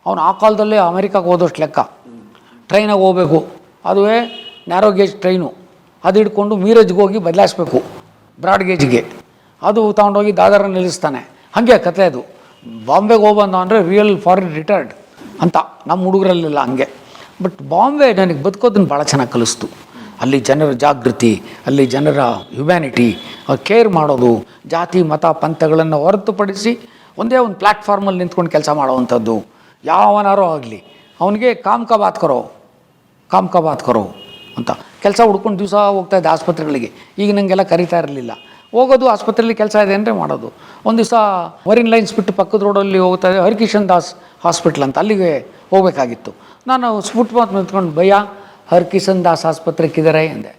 ಅವನು ಆ ಕಾಲದಲ್ಲೇ ಅಮೆರಿಕಾಗೆ ಹೋದಷ್ಟು ಲೆಕ್ಕ. ಟ್ರೈನಾಗಿ ಹೋಗಬೇಕು, ಅದುವೇ ನ್ಯಾರೋ ಗೇಜ್ ಟ್ರೈನು, ಅದು ಹಿಡ್ಕೊಂಡು ಮೀರಜ್ಗೆ ಹೋಗಿ ಬದಲಾಯಿಸ್ಬೇಕು ಬ್ರಾಡ್ ಗೇಜ್ಗೆ, ಅದು ತೊಗೊಂಡೋಗಿ ದಾದರ ನಿಲ್ಲಿಸ್ತಾನೆ. ಹಾಗೆ ಕತೆ ಅದು. ಬಾಂಬೆಗೆ ಹೋಗ್ಬಂದ ಅಂದರೆ ರಿಯಲ್ ಫಾರಿನ್ ರಿಟೈರ್ಡ್ ಅಂತ, ನಮ್ಮ ಹುಡುಗರಲ್ಲೆಲ್ಲ ಹಂಗೆ. ಬಟ್ ಬಾಂಬೆ ನನಗೆ ಬದುಕೋದನ್ನು ಭಾಳ ಚೆನ್ನಾಗಿ ಕಲಿಸ್ತು. ಅಲ್ಲಿ ಜನರ ಜಾಗೃತಿ, ಅಲ್ಲಿ ಜನರ ಹ್ಯುಮ್ಯಾನಿಟಿ, ಕೇರ್ ಮಾಡೋದು, ಜಾತಿ ಮತ ಪಂಥಗಳನ್ನು ಹೊರತುಪಡಿಸಿ ಒಂದೇ ಒಂದು ಪ್ಲ್ಯಾಟ್ಫಾರ್ಮಲ್ಲಿ ನಿಂತ್ಕೊಂಡು ಕೆಲಸ ಮಾಡೋವಂಥದ್ದು. ಯಾವನಾರೋ ಆಗಲಿ ಅವನಿಗೆ ಕಾಮ್ ಕಾ ಬಾತ್ ಕರೋ ಅಂತ ಕೆಲಸ ಹುಡ್ಕೊಂಡು ದಿವಸ ಹೋಗ್ತಾಯಿದ್ದೆ ಆಸ್ಪತ್ರೆಗಳಿಗೆ. ಈಗ ನನಗೆಲ್ಲ ಕರೀತಾ ಇರಲಿಲ್ಲ. ಹೋಗೋದು ಆಸ್ಪತ್ರೆಯಲ್ಲಿ ಕೆಲಸ ಇದೆ ಅಂದರೆ ಮಾಡೋದು. ಒಂದು ದಿವಸ ಮರಿನ್ ಲೈನ್ಸ್ ಬಿಟ್ಟು ಪಕ್ಕದ ರೋಡಲ್ಲಿ ಹೋಗ್ತಾಯಿದ್ದೆ, ಹರಿಕಿಶನ್ ದಾಸ್ ಹಾಸ್ಪಿಟ್ಲ್ ಅಂತ, ಅಲ್ಲಿಗೆ ಹೋಗಬೇಕಾಗಿತ್ತು. ನಾನು ಫುಟ್ಪಾತ್ ನಿಂತ್ಕೊಂಡು, ಭಯ್ಯ ಹರಿಕಿಶನ್ ದಾಸ್ ಆಸ್ಪತ್ರೆ ಕಿಧರ್ ಹೈ ಅಂದೆ.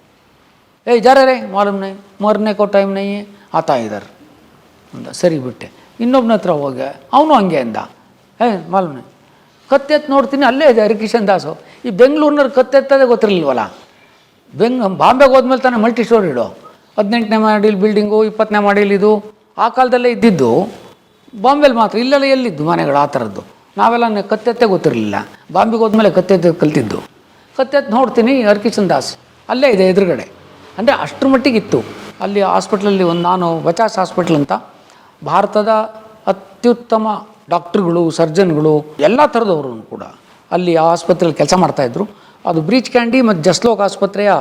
जा रहे रे मालूम नहीं, मरने को टाइम नहीं है, आता इधर अंದ. ಸರಿ ಬಿಟ್ಟೆ. ಇನ್ನೊಬ್ಬನ ಹತ್ರ ಹೋಗೆ, ಅವನು ಹಂಗೆ ಅಂದ, ಮಾಲೂಮ್ नहीं. ಕತ್ತೆತ್ತು ನೋಡ್ತೀನಿ, ಅಲ್ಲೇ ಇದೆ ಹರಿಕಿಶನ್ ದಾಸು. ಈ ಬೆಂಗಳೂರಿನವ್ರು ಕತ್ತೆತ್ತದೇ ಗೊತ್ತಿರಲಿಲ್ವಲ್ಲ. ಬಾಂಬೆಗೆ ಹೋದ್ಮೇಲೆ ತಾನೇ ಮಲ್ಟಿ ಸ್ಟೋರಿ ಇಡೋ, 18ನೇ ಮಾಡಿಲ್ ಬಿಲ್ಡಿಂಗು, 20ನೇ ಮಾಡಿಲ್ ಇದು ಆ ಕಾಲದಲ್ಲೇ ಇದ್ದಿದ್ದು. ಬಾಂಬೆಲಿ ಮಾತ್ರ, ಇಲ್ಲೆಲ್ಲ ಎಲ್ಲಿದ್ದು ಮನೆಗಳು ಆ ಥರದ್ದು. ನಾವೆಲ್ಲ ಕತ್ತೆತ್ತೇ ಗೊತ್ತಿರಲಿಲ್ಲ. ಬಾಂಬೆಗೆ ಹೋದ್ಮೇಲೆ ಕತ್ತೆತ್ತು ಕಲ್ತಿದ್ದು. ಕತ್ತೆತ್ತು ನೋಡ್ತೀನಿ, ಹರಿಕಿಶನ್ ದಾಸ್ ಅಲ್ಲೇ ಇದೆ ಎದುರುಗಡೆ. ಅಂದರೆ ಅಷ್ಟರ ಮಟ್ಟಿಗಿತ್ತು ಅಲ್ಲಿ ಹಾಸ್ಪಿಟ್ಲಲ್ಲಿ. ನಾನು ಬಚಾಸ್ ಹಾಸ್ಪಿಟ್ಲ್ ಅಂತ, ಭಾರತದ ಅತ್ಯುತ್ತಮ ಡಾಕ್ಟ್ರುಗಳು, ಸರ್ಜನ್ಗಳು, ಎಲ್ಲ ಥರದವರು ಕೂಡ ಅಲ್ಲಿ ಆ ಆಸ್ಪತ್ರೆಯಲ್ಲಿ ಕೆಲಸ ಮಾಡ್ತಾಯಿದ್ರು. ಅದು ಬ್ರೀಚ್ ಕ್ಯಾಂಡಿ ಮತ್ತು ಜಸ್ಲೋಕ್ ಆಸ್ಪತ್ರೆಯ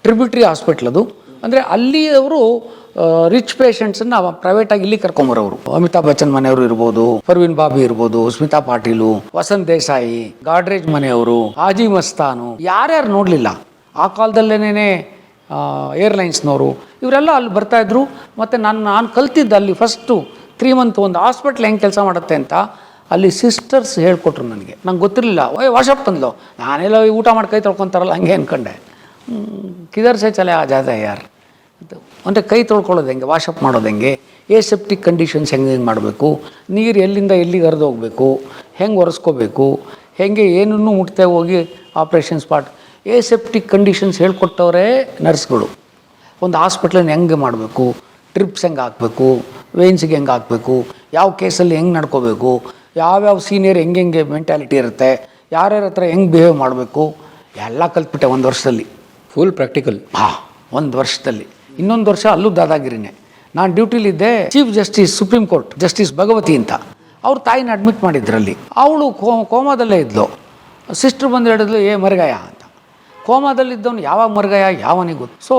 ಟ್ರಿಬ್ಯೂಟ್ರಿ ಹಾಸ್ಪಿಟ್ಲ್ ಅದು. ಅಂದರೆ ಅಲ್ಲಿಯವರು ರಿಚ್ ಪೇಷಂಟ್ಸನ್ನು ಪ್ರೈವೇಟಾಗಿ ಇಲ್ಲಿ ಕರ್ಕೊಂಬರೋರು. ಅಮಿತಾಬ್ ಬಚ್ಚನ್ ಮನೆಯವರು ಇರ್ಬೋದು, ಪರ್ವೀನ್ ಬಾಬಿ ಇರ್ಬೋದು, ಸ್ಮಿತಾ ಪಾಟೀಲು, ವಸಂತ್ ದೇಸಾಯಿ, ಗಾಡ್ರೇಜ್ ಮನೆಯವರು, ಹಾಜಿ ಮಸ್ತಾನು, ಯಾರ್ಯಾರು ನೋಡಲಿಲ್ಲ ಆ ಕಾಲದಲ್ಲೇನೇ ಏರ್ಲೈನ್ಸ್ನವರು, ಇವರೆಲ್ಲ ಅಲ್ಲಿ ಬರ್ತಾಯಿದ್ರು. ಮತ್ತು ನಾನು ಕಲ್ತಿದ್ದ ಅಲ್ಲಿ ಫಸ್ಟು 3 ಮಂತ್ ಒಂದು ಹಾಸ್ಪಿಟ್ಲ್ ಹೆಂಗೆ ಕೆಲಸ ಮಾಡುತ್ತೆ ಅಂತ ಅಲ್ಲಿ ಸಿಸ್ಟರ್ಸ್ ಹೇಳ್ಕೊಟ್ರು ನನಗೆ. ನಂಗೆ ಗೊತ್ತಿರಲಿಲ್ಲ. ವಾಶಪ್ ತಂದ್ಲು, ನಾನೆಲ್ಲ ಊಟ ಮಾಡಿ ಕೈ ತೊಳ್ಕೊತಾರಲ್ಲ ಹಂಗೆ ಅಂದ್ಕೊಂಡೆ. ಕಿಧರ್ ಸೆ ಚಲೆ ಆ ಜಾತ ಯಾರು ಅಂದರೆ ಕೈ ತೊಳ್ಕೊಳ್ಳೋದು ಹೆಂಗೆ, ವಾಶಪ್ ಮಾಡೋದು ಹೆಂಗೆ, ಸೆಪ್ಟಿಕ್ ಕಂಡೀಷನ್ಸ್ ಹೆಂಗೆ ಮಾಡಬೇಕು, ನೀರು ಎಲ್ಲಿಂದ ಎಲ್ಲಿಗೆ ಹರಿದು ಹೋಗಬೇಕು, ಹೆಂಗೆ ಒರೆಸ್ಕೋಬೇಕು, ಹೇಗೆ ಏನನ್ನೂ ಮುಟ್ತೆ ಹೋಗಿ ಆಪ್ರೇಷನ್ ಸ್ಪಾಟ್, ಸೆಪ್ಟಿಕ್ ಕಂಡೀಷನ್ಸ್ ಹೇಳ್ಕೊಟ್ಟವರೇ ನರ್ಸ್ಗಳು. ಒಂದು ಹಾಸ್ಪಿಟ್ಲನ್ನು ಹೆಂಗೆ ಮಾಡಬೇಕು, ಟ್ರಿಪ್ಸ್ ಹೆಂಗೆ ಹಾಕಬೇಕು, ವೇನ್ಸಿಗೆ ಹೆಂಗೆ ಹಾಕಬೇಕು, ಯಾವ ಕೇಸಲ್ಲಿ ಹೆಂಗೆ ನಡ್ಕೋಬೇಕು, ಯಾವ್ಯಾವ ಸೀನಿಯರ್ ಹೆಂಗೆ ಮೆಂಟ್ಯಾಲಿಟಿ ಇರುತ್ತೆ, ಯಾರ್ಯಾರ ಹತ್ರ ಹೆಂಗೆ ಬಿಹೇವ್ ಮಾಡಬೇಕು, ಎಲ್ಲ ಕಲ್ತ್ಬಿಟ್ಟೆ 1 ವರ್ಷದಲ್ಲಿ. Full practical. 1 ವರ್ಷದಲ್ಲಿ. ಇನ್ನೊಂದು ವರ್ಷ ಅಲ್ಲೂ ದಾದಾಗಿರಿನೇ. ನಾನು ಡ್ಯೂಟಿಲಿದ್ದೆ, chief justice supreme court justice Bhagwati ಅಂತ, ಅವ್ರ ತಾಯಿನ ಅಡ್ಮಿಟ್ ಮಾಡಿದ್ರಲ್ಲಿ. ಅವಳು ಕೋಮಾದಲ್ಲೇ ಇದ್ಲು. ಸಿಸ್ಟ್ರ್ ಬಂದು ಹೇಳಿದ್ಲು, ಮರ್ಗಯ ಅಂತ. ಕೋಮಾದಲ್ಲಿದ್ದವನು ಯಾವಾಗ ಮರ್ಗಯ ಯಾವನಿಗೆ ಗೊತ್ತು. ಸೊ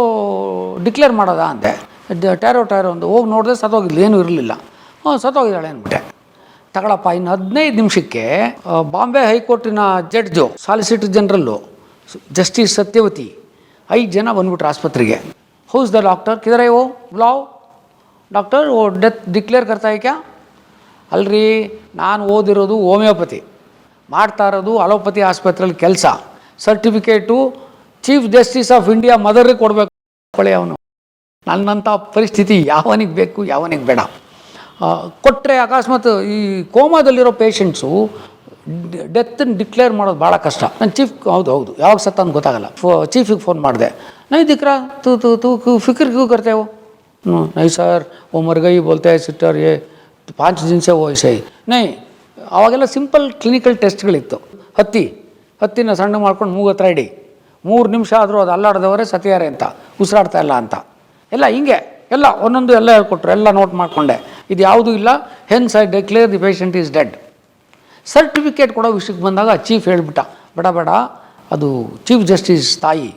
ಡಿಕ್ಲೇರ್ ಮಾಡೋದಾ ಅಂದೆ. ಟ್ಯಾರೋ ಒಂದು ಹೋಗಿ ನೋಡಿದ್ರೆ ಸತ್ತೋಗಿದ್ಲು, ಏನೂ ಇರಲಿಲ್ಲ. ಸತ್ತೋಗಿದ್ದಾಳೆ ಅಂದ್ಬಿಟ್ಟೆ. ತಗೊಳಪ್ಪ, ಇನ್ನು 15 ನಿಮಿಷಕ್ಕೆ ಬಾಂಬೆ ಹೈಕೋರ್ಟಿನ judge, solicitor general, justice Satyavati 5 ಜನ ಬಂದ್ಬಿಟ್ರು ಆಸ್ಪತ್ರೆಗೆ. ಹೌಸ್ ದ ಡಾಕ್ಟರ್ ಕಿಧರ್ ಹೈ ಬುಲಾವ್ ಡಾಕ್ಟರ್, ಡೆತ್ ಡಿಕ್ಲೇರ್ ಕರ್ತಾ ಕ್ಯಾ? ಅಲ್ರಿ, ನಾನು ಓದಿರೋದು ಹೋಮಿಯೋಪತಿ, ಮಾಡ್ತಾ ಇರೋದು ಅಲೋಪತಿ ಆಸ್ಪತ್ರೆಯಲ್ಲಿ ಕೆಲಸ. Certificate chief justice of India ಮದರ್ಗೆ ಕೊಡಬೇಕು. ಅವನು ನನ್ನಂಥ ಪರಿಸ್ಥಿತಿ ಯಾವನಿಗೆ ಬೇಕು, ಯಾವನಿಗೆ ಬೇಡ. ಕೊಟ್ಟರೆ ಅಕಸ್ಮಾತ್ ಈ ಕೋಮಾದಲ್ಲಿರೋ ಪೇಷಂಟ್ಸು ಡೆತ್ತನ್ನು ಡಿಕ್ಲೇರ್ ಮಾಡೋದು ಭಾಳ ಕಷ್ಟ. ನಾನು ಚೀಫ್ ಹೌದು ಯಾವಾಗ ಸತ್ತ ಅಂತ ಗೊತ್ತಾಗಲ್ಲ. ಚೀಫಿಗೆ ಫೋನ್ ಮಾಡಿದೆ, नहीं दिख रहा तू फिक्र क्यों करते हो? नहीं सर वो मर गई बोलते हैं सिस्टर, ये 5 दिन से वो ऐसे ही नहीं. ಅವಾಗೆಲ್ಲ ಸಿಂಪಲ್ ಕ್ಲಿನಿಕಲ್ ಟೆಸ್ಟ್ಗಳಿತ್ತು. ಹತ್ತಿನ ಸಣ್ಣ ಮಾಡ್ಕೊಂಡು ಮೂಗು ಹತ್ರ ಇಡಿ, 3 ನಿಮಿಷ ಆದರೂ ಅದು ಅಲ್ಲಾಡ್ದವರೇ ಸತಿಯಾರೆ ಅಂತ, ಉಸಿರಾಡ್ತಾ ಇಲ್ಲ ಅಂತ, ಎಲ್ಲ ಹಿಂಗೆ ಎಲ್ಲ ಒಂದೊಂದು ಎಲ್ಲ ಹೇಳ್ಕೊಟ್ರು. ಎಲ್ಲ ನೋಟ್ ಮಾಡಿಕೊಂಡೆ, ಇದು ಯಾವುದೂ ಇಲ್ಲ. Hence I declare the patient is dead. Certificate ಕೊಡೋ ವಿಷಯಕ್ಕೆ ಬಂದಾಗ ಚೀಫ್ ಹೇಳಿಬಿಟ್ಟ, ಬೇಡ ಅದು ಚೀಫ್ ಜಸ್ಟಿಸ್ ತಾಯಿ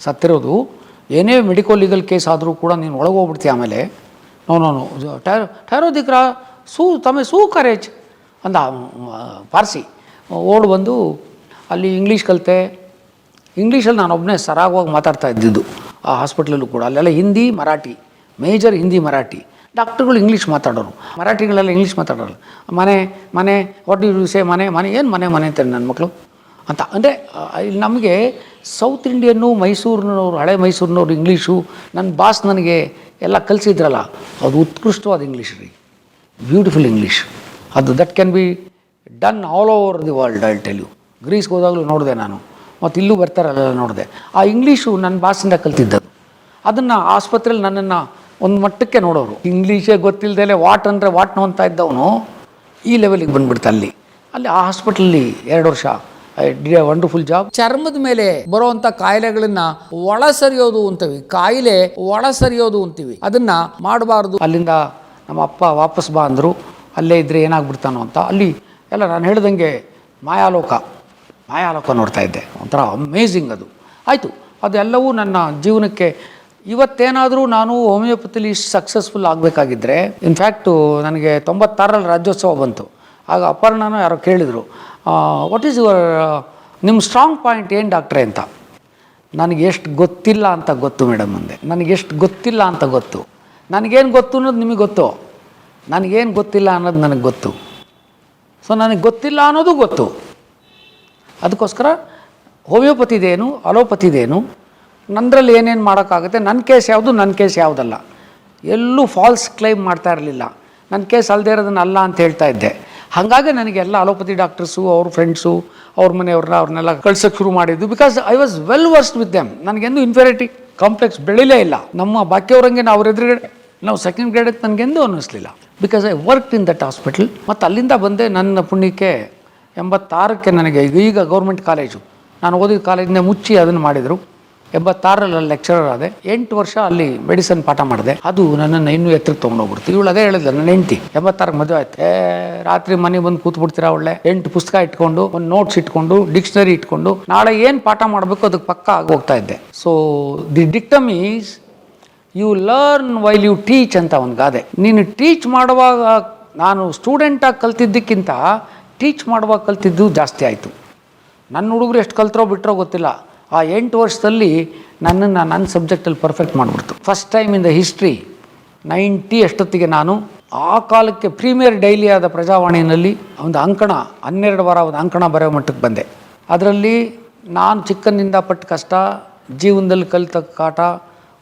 ಸತ್ತಿರೋದು, ಏನೇ ಮೆಡಿಕಲ್ ಲೀಗಲ್ ಕೇಸ್ ಆದರೂ ಕೂಡ ನೀನು ಒಳಗೆ ಹೋಗ್ಬಿಡ್ತೀಯ. ಆಮೇಲೆ ನೋ ಟ್ಯಾರೋ ದಿಕ್ರ ಸೂ ಕರೇಜ್ ಅಂದ ಪಾರ್ಸಿ. ಓಡ್ ಬಂದು ಅಲ್ಲಿ ಇಂಗ್ಲೀಷ್ ಕಲಿತೆ. ಇಂಗ್ಲೀಷಲ್ಲಿ ನಾನು ಒಬ್ಬನೇ ಸರಾಗವಾಗಿ ಮಾತಾಡ್ತಾ ಇದ್ದಿದ್ದು ಆ ಹಾಸ್ಪಿಟ್ಲಲ್ಲೂ ಕೂಡ. ಅಲ್ಲೆಲ್ಲ ಹಿಂದಿ ಮರಾಠಿ, ಮೇಜರ್ ಹಿಂದಿ ಮರಾಠಿ. ಡಾಕ್ಟ್ರುಗಳು ಇಂಗ್ಲೀಷ್ ಮಾತಾಡೋರು, ಮರಾಠಿಗಳೆಲ್ಲ ಇಂಗ್ಲೀಷ್ ಮಾತಾಡೋರು. ಮನೆ ವಾಟ್ ಯು ಸೇ, ಮನೆ ಏನು ಮನೆ ಅಂತಾರೆ ನನ್ನ ಮಕ್ಕಳು ಅಂತ. ಅಂದರೆ ಇಲ್ಲಿ ನಮಗೆ ಸೌತ್ ಇಂಡಿಯನ್ನು, ಮೈಸೂರಿನವರು, ಹಳೆ ಮೈಸೂರಿನವ್ರು ಇಂಗ್ಲೀಷು, ನನ್ನ ಬಾಸ್ ನನಗೆ ಎಲ್ಲ ಕಲಿಸಿದ್ರಲ್ಲ, ಅದು ಉತ್ಕೃಷ್ಟವಾದ ಇಂಗ್ಲೀಷ್ ರೀ, ಬ್ಯೂಟಿಫುಲ್ ಇಂಗ್ಲೀಷ್. ಅದು that can be done all over the world. I tell you. ಗ್ರೀಸ್ಗೆ ಹೋದಾಗಲೂ ನೋಡಿದೆ ನಾನು, ಮತ್ತು ಇಲ್ಲೂ ಬರ್ತಾರಲ್ಲ ನೋಡಿದೆ. ಆ ಇಂಗ್ಲೀಷು ನನ್ನ ಬಾಸಿಂದ ಕಲ್ತಿದ್ದದು. ಅದನ್ನು ಆಸ್ಪತ್ರೆಯಲ್ಲಿ ನನ್ನನ್ನು ಒಂದು ಮಟ್ಟಕ್ಕೆ ನೋಡೋರು. ಇಂಗ್ಲೀಷೇ ಗೊತ್ತಿಲ್ಲದೆ ವಾಟ್ ಅಂದರೆ ವಾಟ್ನೋ ಅಂತ ಇದ್ದವನು ಈ ಲೆವೆಲಿಗೆ ಬಂದುಬಿಡ್ತಾ. ಅಲ್ಲಿ ಆ ಹಾಸ್ಪಿಟ್ಲಲ್ಲಿ 2 ವರ್ಷ I did A wonderful job. ಚರ್ಮದ ಮೇಲೆ ಬರುವಂಥ ಕಾಯಿಲೆಗಳನ್ನ ಒಳಸರಿಯೋದು ಅಂತೀವಿ, ಅದನ್ನು ಮಾಡಬಾರ್ದು. ಅಲ್ಲಿಂದ ನಮ್ಮ ಅಪ್ಪ ವಾಪಸ್ ಬಾ ಅಂದರು. ಅಲ್ಲೇ ಇದ್ದರೆ ಏನಾಗ್ಬಿಡ್ತಾನೋ ಅಂತ. ಅಲ್ಲಿ ಎಲ್ಲ ನಾನು ಹೇಳ್ದಂಗೆ ಮಾಯಾಲೋಕ ನೋಡ್ತಾ ಇದ್ದೆ. ಒಂಥರ ಅಮೇಝಿಂಗ್ ಅದು. ಆಯಿತು, ಅದೆಲ್ಲವೂ ನನ್ನ ಜೀವನಕ್ಕೆ. ಇವತ್ತೇನಾದರೂ ನಾನು ಹೋಮಿಯೋಪತಿಲಿ ಸಕ್ಸಸ್ಫುಲ್ ಆಗಬೇಕಾಗಿದ್ದರೆ, ಇನ್ಫ್ಯಾಕ್ಟು ನನಗೆ 96ರಲ್ಲಿ ರಾಜ್ಯೋತ್ಸವ ಬಂತು. ಆಗ ಅಪರ್ಣನೂ ಯಾರೋ ಕೇಳಿದರು, ವಾಟ್ ಈಸ್ ಯುವರ್ ನಿಮ್ಮ ಸ್ಟ್ರಾಂಗ್ ಪಾಯಿಂಟ್ ಏನು ಡಾಕ್ಟ್ರೇ ಅಂತ. ನನಗೆ ಎಷ್ಟು ಗೊತ್ತಿಲ್ಲ ಅಂತ ಗೊತ್ತು ಮೇಡಮ್ ಅಂದೆ. ನನಗೆಷ್ಟು ಗೊತ್ತಿಲ್ಲ ಅಂತ ಗೊತ್ತು. ನನಗೇನು ಗೊತ್ತು ಅನ್ನೋದು ನಿಮಗೆ ಗೊತ್ತು, ನನಗೇನು ಗೊತ್ತಿಲ್ಲ ಅನ್ನೋದು ನನಗೆ ಗೊತ್ತು. ಸೊ ನನಗೆ ಗೊತ್ತಿಲ್ಲ ಅನ್ನೋದು ಗೊತ್ತು. ಅದಕ್ಕೋಸ್ಕರ ಹೋಮಿಯೋಪತಿದೇನು, ಅಲೋಪತಿದೇನು, ನನ್ನದ್ರಲ್ಲಿ ಏನೇನು ಮಾಡೋಕ್ಕಾಗುತ್ತೆ, ನನ್ನ ಕೇಸ್ ಯಾವುದಲ್ಲ, ಎಲ್ಲೂ ಫಾಲ್ಸ್ ಕ್ಲೈಮ್ ಮಾಡ್ತಾ ಇರಲಿಲ್ಲ. ನನ್ನ ಕೇಸ್ ಅಲ್ಲದೆ ಇರೋದನ್ನ ಅಲ್ಲ ಅಂತ ಹೇಳ್ತಾ ಇದ್ದೆ. ಹಾಗಾಗಿ ನನಗೆಲ್ಲ ಅಲೋಪತಿ ಡಾಕ್ಟರ್ಸು, ಅವ್ರ ಫ್ರೆಂಡ್ಸು, ಅವ್ರ ಅವ್ರನ್ನೆಲ್ಲ ಕಳ್ಸೋಕ್ಕೆ ಶುರು ಮಾಡಿದ್ದು. Because I was well versed with them. ನನಗೆಂದು ಇನ್ಫೀರಿಯಾರಿಟಿ ಕಾಂಪ್ಲೆಕ್ಸ್ ಬೆಳಿಲೇ ಇಲ್ಲ. ನಮ್ಮ ಬಾಕಿಯವರಂಗೆ ನಾವು ಎದುರುಗಡೆ ನಾವು ಸೆಕೆಂಡ್ ಗ್ರೇಡ್ ಅಂತ ನನಗೆಂದೂ ಅನ್ನಿಸ್ಲಿಲ್ಲ. Because I worked in that hospital. ಮತ್ತು ಅಲ್ಲಿಂದ ಬಂದೆ. ನನ್ನ ಪುಣ್ಯಕ್ಕೆ 86ಕ್ಕೆ ನನಗೆ ಈಗ ಗೌರ್ಮೆಂಟ್ ಕಾಲೇಜು, ನಾನು ಓದಿದ ಕಾಲೇಜಿನ ಮುಚ್ಚಿ ಅದನ್ನು ಮಾಡಿದರು. 86ರಲ್ಲಿ ಲೆಕ್ಚರರ್ ಆದೆ. 8 ವರ್ಷ ಅಲ್ಲಿ ಮೆಡಿಸನ್ ಪಾಠ ಮಾಡಿದೆ. ಅದು ನನ್ನನ್ನು ಇನ್ನೂ ಎತ್ತರಕ್ಕೆ ತೊಗೊಂಡೋಗ್ಬಿಡ್ತು. ಇವಳು ಅದೇ ಹೇಳಿದ್ಲು, ನನ್ನ ಹೆಂಡ್ತಿ 86ಕ್ಕೆ ಮದುವೆ ಆಯ್ತು. ರಾತ್ರಿ ಮನೆಗೆ ಬಂದು ಕೂತ್ಬಿಡ್ತೀರಾ ಒಳ್ಳೆ 8 ಪುಸ್ತಕ ಇಟ್ಕೊಂಡು, ಒಂದು ನೋಟ್ಸ್ ಇಟ್ಕೊಂಡು, ಡಿಕ್ಷನರಿ ಇಟ್ಕೊಂಡು, ನಾಳೆ ಏನು ಪಾಠ ಮಾಡಬೇಕು ಅದಕ್ಕೆ ಪಕ್ಕ ಆಗೋಗ್ತಾ ಇದ್ದೆ. So the dictum is you learn while you teach ಅಂತ ಒಂದು ಗಾದೆ. ನೀನು ಟೀಚ್ ಮಾಡುವಾಗ, ನಾನು ಸ್ಟೂಡೆಂಟಾಗಿ ಕಲ್ತಿದ್ದಕ್ಕಿಂತ ಟೀಚ್ ಮಾಡುವಾಗ ಕಲ್ತಿದ್ದು ಜಾಸ್ತಿ ಆಯಿತು. ನನ್ನ ಹುಡುಗರು ಎಷ್ಟು ಕಲ್ತರೋ ಬಿಟ್ಟರೋ ಗೊತ್ತಿಲ್ಲ. ಆ 8 ವರ್ಷದಲ್ಲಿ ನನ್ನನ್ನು ನನ್ನ ಸಬ್ಜೆಕ್ಟಲ್ಲಿ ಪರ್ಫೆಕ್ಟ್ ಮಾಡಿಬಿಡ್ತು. First time in the history 90 ಅಷ್ಟೊತ್ತಿಗೆ ನಾನು ಆ ಕಾಲಕ್ಕೆ ಪ್ರೀಮಿಯರ್ ಡೈಲಿ ಆದ ಪ್ರಜಾವಾಣಿಯಲ್ಲಿ ಒಂದು ಅಂಕಣ, 12 ವಾರ ಒಂದು ಅಂಕಣ ಬರೆಯೋ ಮಟ್ಟಕ್ಕೆ ಬಂದೆ. ಅದರಲ್ಲಿ ನಾನು ಚಿಕ್ಕಂದಿನಿಂದ ಪಟ್ಟ ಕಷ್ಟ, ಜೀವನದಲ್ಲಿ ಕಲಿತ ಕಾಟ,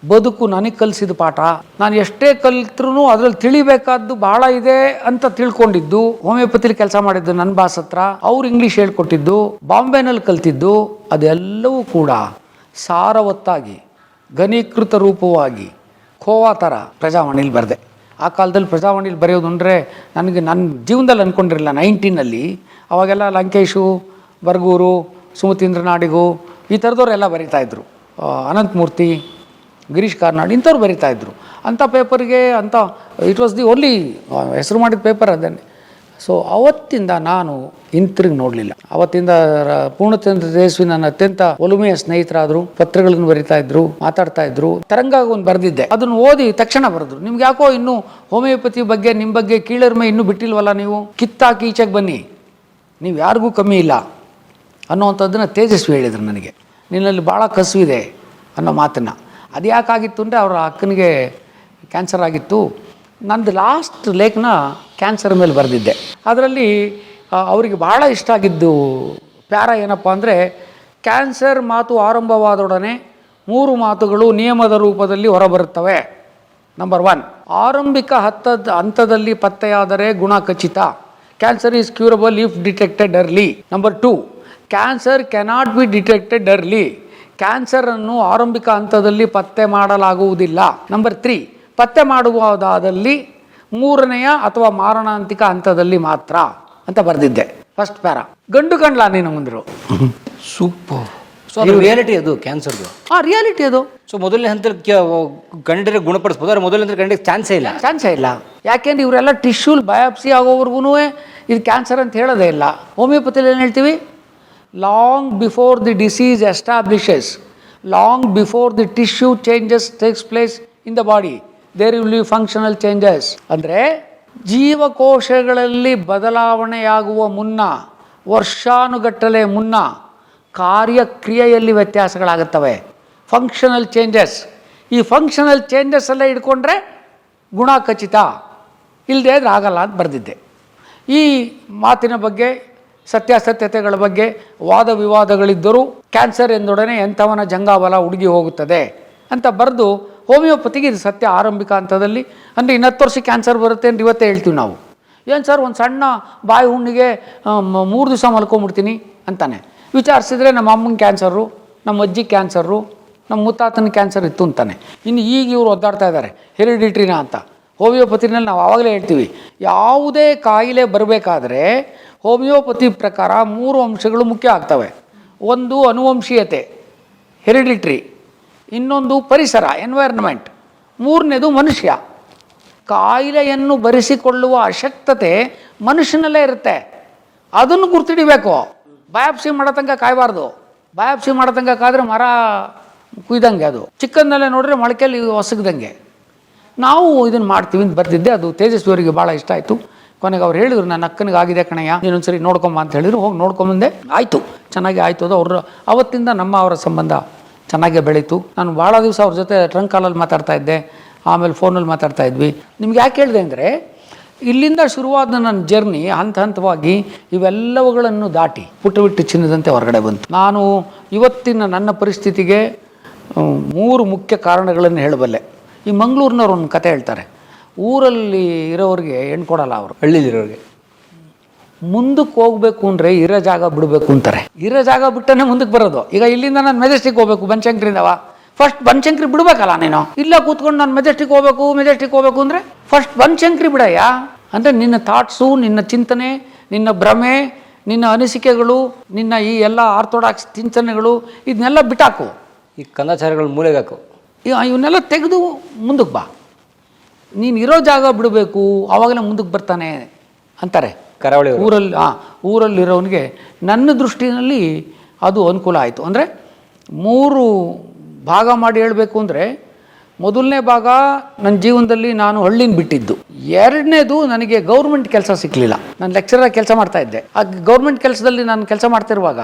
ಬದುಕು ನನಗೆ ಕಲಿಸಿದ ಪಾಠ. ನಾನು ಎಷ್ಟೇ ಕಲಿತ್ರೂ ಅದರಲ್ಲಿ ತಿಳಿಬೇಕಾದ್ದು ಭಾಳ ಇದೆ ಅಂತ ತಿಳ್ಕೊಂಡಿದ್ದು. ಹೋಮಿಯೋಪತಿಲಿ ಕೆಲಸ ಮಾಡಿದ್ದು ನನ್ನ ಬಾಸ್ ಹತ್ರ, ಅವ್ರು ಇಂಗ್ಲೀಷ್ ಹೇಳ್ಕೊಟ್ಟಿದ್ದು, ಬಾಂಬೆನಲ್ಲಿ ಕಲ್ತಿದ್ದು, ಅದೆಲ್ಲವೂ ಕೂಡ ಸಾರವತ್ತಾಗಿ ಘನೀಕೃತ ರೂಪವಾಗಿ ಖೋವಾ ಥರ ಪ್ರಜಾವಾಣಿಲಿ ಬರೆದೆ. ಆ ಕಾಲದಲ್ಲಿ ಪ್ರಜಾವಾಣಿಲಿ ಬರೆಯೋದು ಅಂದರೆ ನನಗೆ ನನ್ನ ಜೀವನದಲ್ಲಿ ಅಂದ್ಕೊಂಡಿರಲಿಲ್ಲ. 19ನಲ್ಲಿ ಅವಾಗೆಲ್ಲ ಲಂಕೇಶು, ಬರ್ಗೂರು, ಸುಮತೀಂದ್ರ ನಾಡಿಗು ಈ ಥರದವರೆಲ್ಲ ಬರೀತಾಯಿದ್ರು. ಅನಂತಮೂರ್ತಿ, ಗಿರೀಶ್ ಕಾರ್ನಾಡ್ ಇಂಥವ್ರು ಬರೀತಾಯಿದ್ರು. ಅಂಥ ಪೇಪರ್ಗೆ ಅಂಥ ಇಟ್ ವಾಸ್ ದಿ ಓನ್ಲಿ ಹೆಸರು ಮಾಡಿದ ಪೇಪರ್ ಅದನ್ನೇ. ಸೊ ಅವತ್ತಿಂದ ನಾನು ಹಿಂತಿರುಗಿ ನೋಡಲಿಲ್ಲ. ಅವತ್ತಿಂದ ಪೂರ್ಣಚಂದ್ರ ತೇಜಸ್ವಿ ನನ್ನ ಅತ್ಯಂತ ಒಲುಮೆಯ ಸ್ನೇಹಿತರಾದರು, ಪತ್ರಗಳನ್ನು ಬರಿತಾ ಇದ್ರು, ಮಾತಾಡ್ತಾ ಇದ್ರು. ತರಂಗ ಒಂದು ಬರೆದಿದ್ದೆ, ಅದನ್ನು ಓದಿ ತಕ್ಷಣ ಬರೆದ್ರು, ನಿಮ್ಗೆ ಯಾಕೋ ಇನ್ನೂ ಹೋಮಿಯೋಪತಿ ಬಗ್ಗೆ ನಿಮ್ಮ ಬಗ್ಗೆ ಕೀಳರಿಮೆ ಇನ್ನೂ ಬಿಟ್ಟಿಲ್ವಲ್ಲ, ನೀವು ಕಿತ್ತಾಕಿ ಈಚೆಗೆ ಬನ್ನಿ, ನೀವು ಯಾರಿಗೂ ಕಮ್ಮಿ ಇಲ್ಲ ಅನ್ನೋವಂಥದ್ದನ್ನು ತೇಜಸ್ವಿ ಹೇಳಿದರು ನನಗೆ. ನಿನ್ನಲ್ಲಿ ಭಾಳ ಕಸುವಿದೆ ಅನ್ನೋ ಮಾತನ್ನು. ಅದು ಯಾಕಾಗಿತ್ತು ಅಂದರೆ ಅವರ ಅಕ್ಕನಿಗೆ ಕ್ಯಾನ್ಸರ್ ಆಗಿತ್ತು. ನಂದು ಲಾಸ್ಟ್ ಲೇಖನ ಕ್ಯಾನ್ಸರ್ ಮೇಲೆ ಬರೆದಿದ್ದೆ. ಅದರಲ್ಲಿ ಅವರಿಗೆ ಭಾಳ ಇಷ್ಟ ಆಗಿದ್ದು ಪ್ಯಾರ ಏನಪ್ಪ ಅಂದರೆ, ಕ್ಯಾನ್ಸರ್ ಮಾತು ಆರಂಭವಾದೊಡನೆ 3 ಮಾತುಗಳು ನಿಯಮದ ರೂಪದಲ್ಲಿ ಹೊರಬರುತ್ತವೆ. ನಂಬರ್ 1, ಆರಂಭಿಕ ಹಂತದಲ್ಲಿ ಪತ್ತೆಯಾದರೆ ಗುಣ ಖಚಿತ. Cancer is curable if detected early. Number 2, cancer cannot be detected early. ಕ್ಯಾನ್ಸರನ್ನು ಆರಂಭಿಕ ಹಂತದಲ್ಲಿ ಪತ್ತೆ ಮಾಡಲಾಗುವುದಿಲ್ಲ. ನಂಬರ್ 3, ಪತ್ತೆ ಮಾಡುವುದಾದಲ್ಲಿ 3ನೆಯ ಅಥವಾ ಮಾರಣಾಂತಿಕ ಹಂತದಲ್ಲಿ ಮಾತ್ರ ಅಂತ ಬರೆದಿದ್ದೆ ಫಸ್ಟ್ ಪ್ಯಾರ. ಗಂಡು ಗಂಡ್ಲ ನೀನು ಮುಂದರು. ಸೂಪರ್. ಸೊ ಅದು ರಿಯಾಲಿಟಿ, ಅದು ಕ್ಯಾನ್ಸರ್ದು ರಿಯಾಲಿಟಿ ಅದು. ಸೊ ಮೊದಲನೇ ಹಂತಕ್ಕೆ ಗಂಡರಿಗೆ ಗುಣಪಡಿಸ್ಬೋದು, ಆದರೆ ಮೊದಲನೇ ಹಂತಕ್ಕೆ ಗಂಡಿಗೆ ಚಾನ್ಸೇ ಇಲ್ಲ. ಯಾಕೆಂದ್ರೆ ಇವರೆಲ್ಲ ಟಿಶ್ಯೂಲ್ ಬಯಾಪ್ಸಿ ಆಗೋವರೆಗೂ ಇದು ಕ್ಯಾನ್ಸರ್ ಅಂತ ಹೇಳೋದೇ ಇಲ್ಲ. ಹೋಮಿಯೋಪತಿಲಿ ಏನು ಹೇಳ್ತೀವಿ, long before the disease establishes, long before the tissue changes takes place in the body, there will be functional changes. ಅಂದರೆ ಜೀವಕೋಶಗಳಲ್ಲಿ ಬದಲಾವಣೆಯಾಗುವ ಮುನ್ನ, ವರ್ಷಾನುಗಟ್ಟಲೆ ಮುನ್ನ ಕಾರ್ಯಕ್ರಿಯೆಯಲ್ಲಿ ವ್ಯತ್ಯಾಸಗಳಾಗುತ್ತವೆ, ಫಂಕ್ಷನಲ್ ಚೇಂಜಸ್. ಈ ಫಂಕ್ಷನಲ್ ಚೇಂಜಸ್ ಎಲ್ಲ ಇಟ್ಕೊಂಡ್ರೆ ಗುಣ ಖಚಿತ, ಇಲ್ಲದೇ ಇದ್ರೆ ಆಗಲ್ಲ ಅಂತ ಬರೆದಿದ್ದೆ. ಈ ಮಾತಿನ ಬಗ್ಗೆ, ಸತ್ಯಾಸತ್ಯತೆಗಳ ಬಗ್ಗೆ ವಾದ ವಿವಾದಗಳಿದ್ದರೂ ಕ್ಯಾನ್ಸರ್ ಎಂದೊಡನೆ ಎಂಥವನ ಜಂಗಾಬಲ ಹುಡುಗಿ ಹೋಗುತ್ತದೆ ಅಂತ ಬರೆದು, ಹೋಮಿಯೋಪತಿಗೆ ಇದು ಸತ್ಯ ಆರಂಭಿಕ ಹಂತದಲ್ಲಿ. ಅಂದರೆ 10 ವರ್ಷಕ್ಕೆ ಕ್ಯಾನ್ಸರ್ ಬರುತ್ತೆ ಅಂತ ಇವತ್ತೇ ಹೇಳ್ತೀವಿ ನಾವು. ಏನು ಸರ್, ಒಂದು ಸಣ್ಣ ಬಾಯಿ ಹುಣ್ಣಿಗೆ 3 ದಿವಸ ಮಲ್ಕೊಂಬಿಡ್ತೀನಿ ಅಂತಾನೆ. ವಿಚಾರಿಸಿದ್ರೆ ನಮ್ಮ ಅಮ್ಮನ ಕ್ಯಾನ್ಸರು, ನಮ್ಮ ಅಜ್ಜಿ ಕ್ಯಾನ್ಸರು, ನಮ್ಮ ಮುತ್ತಾತನ ಕ್ಯಾನ್ಸರ್ ಇತ್ತು ಅಂತಾನೆ. ಇನ್ನು ಈಗ ಇವರು ಒದ್ದಾಡ್ತಾ ಇದ್ದಾರೆ ಹೆರಿಡಿಟ್ರಿನ ಅಂತ. ಹೋಮಿಯೋಪತಿನಲ್ಲಿ ನಾವು ಆವಾಗಲೇ ಹೇಳ್ತೀವಿ, ಯಾವುದೇ ಕಾಯಿಲೆ ಬರಬೇಕಾದ್ರೆ ಹೋಮಿಯೋಪತಿ ಪ್ರಕಾರ 3 ಅಂಶಗಳು ಮುಖ್ಯ ಆಗ್ತವೆ. ಒಂದು ಅನುವಂಶೀಯತೆ, ಹೆರಿಡಿಟ್ರಿ. ಇನ್ನೊಂದು ಪರಿಸರ, ಎನ್ವೈರ್ನ್ಮೆಂಟ್. 3ನೇದು ಮನುಷ್ಯ. ಕಾಯಿಲೆಯನ್ನು ಬರೆಸಿಕೊಳ್ಳುವ ಅಶಕ್ತತೆ ಮನುಷ್ಯನಲ್ಲೇ ಇರುತ್ತೆ, ಅದನ್ನು ಗುರ್ತಿಡಿಬೇಕು. ಬಯಾಪ್ಸಿ ಮಾಡೋ ತನಕ ಕಾಯಬಾರ್ದು. ಬಯಾಪ್ಸಿ ಮಾಡೋ ತನಕ ಕಾದ್ರೆ ಮರ ಕುಯ್ದಂಗೆ, ಅದು ಚಿಕ್ಕಂದಲ್ಲೇ ನೋಡಿದ್ರೆ ಮೊಳಕೆಯಲ್ಲಿ ಹೊಸಗ್ದಂಗೆ. ನಾವು ಇದನ್ನು ಮಾಡ್ತೀವಿ ಅಂತ ಬರ್ತಿದ್ದೆ. ಅದು ತೇಜಸ್ವಿ ಅವರಿಗೆ ಭಾಳ ಇಷ್ಟ ಆಯಿತು. ಕೊನೆಗೆ ಅವ್ರು ಹೇಳಿದ್ರು, ನನ್ನ ಅಕ್ಕನಿಗೆ ಆಗಿದೆ ಕಣಯ್ಯ, ನೀನೊಂದ್ಸರಿ ನೋಡ್ಕೊಂಬ ಅಂತ ಹೇಳಿದ್ರು. ಹೋಗಿ ನೋಡ್ಕೊಂಬಂದೆ. ಆಯಿತು, ಚೆನ್ನಾಗಿ ಆಯಿತು. ಅದು ಅವತ್ತಿಂದ ಅವರ ಸಂಬಂಧ ಚೆನ್ನಾಗೇ ಬೆಳೀತು. ನಾನು ಭಾಳ ದಿವಸ ಅವ್ರ ಜೊತೆ ಟ್ರಂಕ್ ಕಾಲಲ್ಲಿ ಮಾತಾಡ್ತಾ ಇದ್ದೆ, ಆಮೇಲೆ ಫೋನಲ್ಲಿ ಮಾತಾಡ್ತಾ ಇದ್ವಿ. ನಿಮ್ಗೆ ಯಾಕೆ ಹೇಳಿದೆ ಅಂದರೆ, ಇಲ್ಲಿಂದ ಶುರುವಾದ ನನ್ನ ಜರ್ನಿ ಹಂತ ಹಂತವಾಗಿ ಇವೆಲ್ಲವುಗಳನ್ನು ದಾಟಿ ಪುಟವಿಟ್ಟು ಚಿನ್ನದಂತೆ ಹೊರಗಡೆ ಬಂತು. ನಾನು ಇವತ್ತಿನ ನನ್ನ ಪರಿಸ್ಥಿತಿಗೆ 3 ಮುಖ್ಯ ಕಾರಣಗಳನ್ನು ಹೇಳಬಲ್ಲೆ. ಈ ಮಂಗಳೂರಿನವ್ರು ಒಂದು ಕತೆ ಹೇಳ್ತಾರೆ. ಊರಲ್ಲಿ ಇರೋರಿಗೆ ಹೆಣ್ಣು ಕೊಡಲ್ಲ ಅವರು, ಹಳ್ಳಿಲಿರೋರಿಗೆ. ಮುಂದಕ್ಕೆ ಹೋಗ್ಬೇಕು ಅಂದರೆ ಇರೋ ಜಾಗ ಬಿಡಬೇಕು ಅಂತಾರೆ. ಇರೋ ಜಾಗ ಬಿಟ್ಟನೆ ಮುಂದಕ್ಕೆ ಬರೋದು. ಈಗ ಇಲ್ಲಿಂದ ನಾನು ಮೆಜೆಸ್ಟಿಕ್ ಹೋಗ್ಬೇಕು, ಬನಶಂಕರಿಯಿಂದವ. ಫಸ್ಟ್ ಬನಶಂಕರಿ ಬಿಡಬೇಕಲ್ಲ ನೀನು. ಇಲ್ಲ ಕೂತ್ಕೊಂಡು ನಾನು ಮೆಜೆಸ್ಟಿಕ್ ಹೋಗ್ಬೇಕು ಅಂದರೆ ಫಸ್ಟ್ ಬನಶಂಕರಿ ಬಿಡಯ್ಯ. ಅಂದರೆ ನಿನ್ನ ಥಾಟ್ಸು, ನಿನ್ನ ಚಿಂತನೆ, ನಿನ್ನ ಭ್ರಮೆ, ನಿನ್ನ ಅನಿಸಿಕೆಗಳು, ನಿನ್ನ ಈ ಎಲ್ಲ ಆರ್ಥೋಡಾಕ್ಸ್ ಚಿಂತನೆಗಳು, ಇದನ್ನೆಲ್ಲ ಬಿಟ್ಟಾಕು. ಈ ಕಂದಾಚಾರಗಳು ಮೂಲೆಗೆ ಹಾಕು. ಇವನ್ನೆಲ್ಲ ತೆಗೆದು ಮುಂದಕ್ಕೆ ಬಾ. ನೀನು ಇರೋ ಜಾಗ ಬಿಡಬೇಕು, ಆವಾಗಲೇ ಮುಂದಕ್ಕೆ ಬರ್ತಾನೆ ಅಂತಾರೆ ಕರಾವಳಿ ಊರಲ್ಲಿರೋನಿಗೆ. ನನ್ನ ದೃಷ್ಟಿಯಲ್ಲಿ ಅದು ಅನುಕೂಲ ಆಯಿತು. ಅಂದರೆ 3 ಭಾಗ ಮಾಡಿ ಹೇಳಬೇಕು ಅಂದರೆ, ಮೊದಲನೇ ಭಾಗ ನನ್ನ ಜೀವನದಲ್ಲಿ ನಾನು ಹಳ್ಳಿನ ಬಿಟ್ಟಿದ್ದು. 2ನೇದು ನನಗೆ ಗೌರ್ಮೆಂಟ್ ಕೆಲಸ ಸಿಕ್ಕಲಿಲ್ಲ. ನಾನು ಲೆಕ್ಚರರ್ ಕೆಲಸ ಮಾಡ್ತಾ ಇದ್ದೆ. ಆ ಗೌರ್ಮೆಂಟ್ ಕೆಲಸದಲ್ಲಿ ನಾನು ಕೆಲಸ ಮಾಡ್ತಿರುವಾಗ